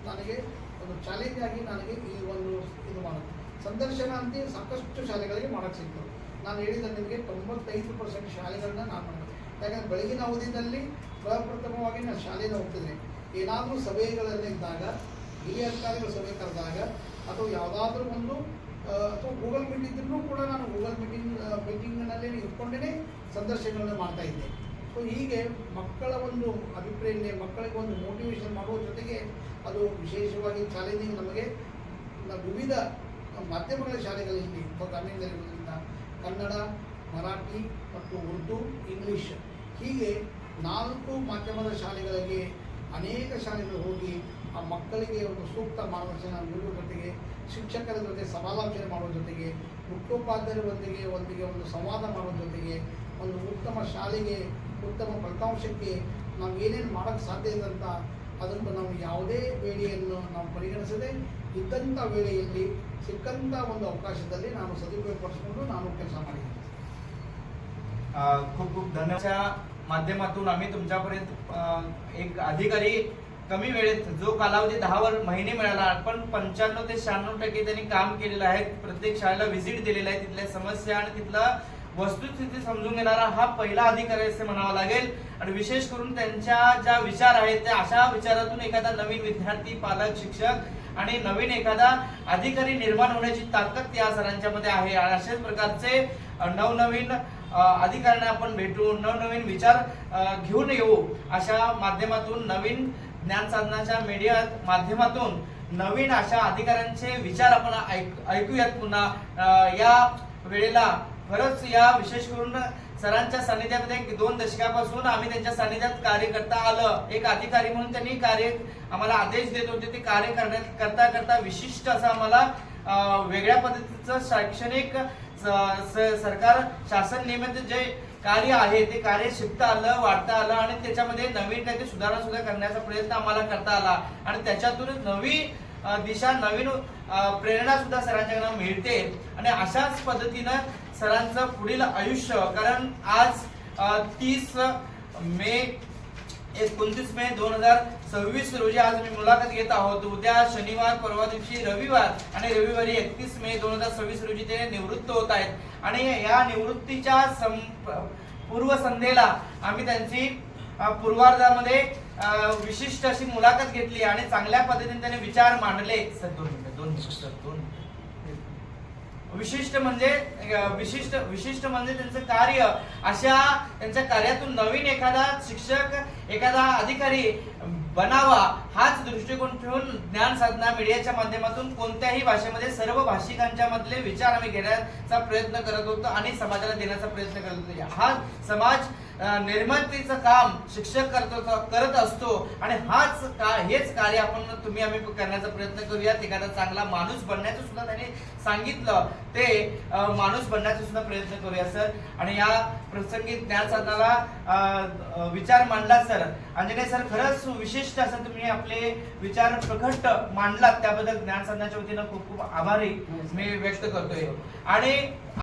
[SPEAKER 2] ನನಗೆ ಒಂದು ಚಾಲೆಂಜ್ ಆಗಿ ನನಗೆ ಈ ಒಂದು ಇದು ಮಾಡೋದು ಸಂದರ್ಶನ ಅಂತ ಸಾಕಷ್ಟು ಶಾಲೆಗಳಿಗೆ ಮಾಡೋಕ್ಕೆ ಸಿಕ್ತು. ನಾನು ಹೇಳಿದ ನಿಮಗೆ 95% ಶಾಲೆಗಳನ್ನ ನಾನು ಮಾಡಿದೆ. ಯಾಕಂದರೆ ಬೆಳಗಿನ ಅವಧಿಯಲ್ಲಿ ಪ್ರಪ್ರಥಮವಾಗಿ ನಾನು ಶಾಲೆಗೆ ಹೋಗ್ತಿದ್ದೆ. ಏನಾದರೂ ಸಭೆಗಳಲ್ಲಿದ್ದಾಗ, ಹಿರಿಯ ಅಧಿಕಾರಿಗಳ ಸಭೆ ಕರೆದಾಗ, ಅಥವಾ ಯಾವುದಾದ್ರೂ ಒಂದು ಅಥವಾ ಗೂಗಲ್ ಮೀಟ್ ಇದ್ರೂ ಕೂಡ ನಾನು ಗೂಗಲ್ ಮೀಟಿಂಗ್ನಲ್ಲಿ ಇಟ್ಕೊಂಡೇ ಸಂದರ್ಶನಗಳನ್ನು ಮಾಡ್ತಾ ಇದ್ದೆ. ಸೊ ಹೀಗೆ ಮಕ್ಕಳ ಒಂದು ಅಭಿಪ್ರೇರಣೆ, ಮಕ್ಕಳಿಗೆ ಒಂದು ಮೋಟಿವೇಶನ್ ಮಾಡುವ ಜೊತೆಗೆ ಅದು ವಿಶೇಷವಾಗಿ ಚಾಲೆಂಜಿಂಗ್ ನಮಗೆ ವಿವಿಧ ಮಾಧ್ಯಮಗಳ ಶಾಲೆಗಳಲ್ಲಿ ಗ್ರಾಮೀಣದಲ್ಲಿರೋದ್ರಿಂದ ಕನ್ನಡ, ಮರಾಠಿ ಮತ್ತು ಉರ್ದು, ಇಂಗ್ಲೀಷ್ ಹೀಗೆ 4 ಮಾಧ್ಯಮದ ಶಾಲೆಗಳಿಗೆ ಅನೇಕ ಶಾಲೆಗಳು ಹೋಗಿ ಆ ಮಕ್ಕಳಿಗೆ ಒಂದು ಸೂಕ್ತ ಮಾರ್ಗದರ್ಶನ ನೀಡುವ ಜೊತೆಗೆ, ಶಿಕ್ಷಕರ ಜೊತೆ ಸಮಾಲೋಚನೆ ಮಾಡುವ ಜೊತೆಗೆ, ಮುಖ್ಯೋಪಾಧ್ಯಾಯರೊಂದಿಗೆ ಒಂದು ಸಂವಾದ ಮಾಡುವ ಜೊತೆಗೆ, ಒಂದು ಉತ್ತಮ ಶಾಲೆಗೆ, ಉತ್ತಮ ಫಲಿತಾಂಶಕ್ಕೆ ನಾವು ಏನೇನು ಮಾಡೋಕ್ಕೆ ಸಾಧ್ಯ ಇದೆ ಅಂತ ಅದನ್ನು ನಾವು ಯಾವುದೇ ವೇಳೆಯನ್ನು ನಾವು ಪರಿಗಣಿಸದೆ ಇದ್ದಂಥ ವೇಳೆಯಲ್ಲಿ ಸಿಕ್ಕಂಥ ಒಂದು ಅವಕಾಶದಲ್ಲಿ ನಾನು ಸದುಪಯೋಗಪಡಿಸಿಕೊಂಡು ನಾನು ಕೆಲಸ ಮಾಡಿದ್ದೀನಿ.
[SPEAKER 1] खूप खूप धन्यवाद. माध्यमातून आम्ही तुमच्यापर्यंत एक अधिकारी कमी वेळेत जो कालावधी 10 महिने मिळाला, पण 95 ते 96% त्यांनी काम केलेलं आहे. प्रत्येक शाळेला व्हिजिट दिलेलं आहे, तिथल्या समस्या आणि तिथला वस्तुस्थिती समजून घेणारा हा पहिला अधिकारी असे म्हणावा लागेल. आणि विशेष करून त्यांच्या ज्या विचार आहेत त्या अशा विचारातून एखादा नवीन विद्यार्थी, पालक, शिक्षक आणि नवीन एखादा अधिकारी निर्माण होण्याची ताकद या सरांच्या मध्ये आहे. आणि अशाच प्रकारचे नवनवीन अधिकाऱ्यांना आपण भेटू, नवनवीन विचार घेऊन येऊ, अशा माध्यमातून नवीन ज्ञान साधनाच्या मीडिया माध्यमातून नवीन अशा अधिकाऱ्यांचे विचार आपण ऐकूयात पुन्हा. या वेळेला खरंच या विशेष करून सरांच्या सानिध्यामध्ये 2 दशकापासून आम्ही त्यांच्या सानिध्यात कार्य करता आलं. एक अधिकारी म्हणून त्यांनी कार्य आम्हाला आदेश देत होते, ते कार्य करता करता विशिष्ट असं आम्हाला वेगळ्या पद्धतीचं शैक्षणिक सरकार शासन नियमित जे कार्य आहे ते कार्य शिकता आलं, वाढता आलं आणि त्याच्यामध्ये नवीन काही सुधारणा सुद्धा करण्याचा प्रयत्न आम्हाला करता आला. आणि त्याच्यातूनच नवी दिशा, नवीन प्रेरणा सुद्धा सरांच्याकडून मिळते. आणि अशाच पद्धतीनं सरांचं पुढील आयुष्य, कारण आज 29 मे 2026 रोजी आज मी मुलाखत घेत आहोत. उद्या शनिवार, परवा दिवशी रविवार आणि रविवारी 31 मे 2026 रोजी ते निवृत्त होत आहेत. आणि या निवृत्तीच्या पूर्वसंध्येला आम्ही त्यांची पूर्वार्धामध्ये विशिष्ट अशी मुलाखत घेतली आणि चांगल्या पद्धतीने त्यांनी विचार मांडले. दोन विशिष्ट म्हणजे त्यांचं कार्य, अशा त्यांच्या कार्यातून नवीन एखादा शिक्षक, एखादा अधिकारी बनावा हाच दृष्टिकोन ठेवून ज्ञान साधना मीडियाच्या माध्यमातून कोणत्याही भाषेमध्ये सर्व भाषिकांच्या मधले विचार आम्ही घेण्याचा प्रयत्न करत होतो आणि समाजाला देण्याचा प्रयत्न करत होतो. हा समाज निर्मितीचं काम शिक्षक करत असतो आणि हेच कार्य आम्ही करण्याचा प्रयत्न करूयात. एखादा चांगला माणूस बनण्याचं सुद्धा त्यांनी सांगितलं, ते माणूस बनण्याचा सुद्धा प्रयत्न करूया सर. आणि या प्रसंगी ज्ञान साधनाला विचार मांडला सर. अंजने सर, खरंच विशिष्ट असं तुम्ही आपले विचार प्रकट मांडलात, त्याबद्दल ज्ञान साधनाच्या वतीनं खूप खूप आभारी मी व्यक्त करतोय. आणि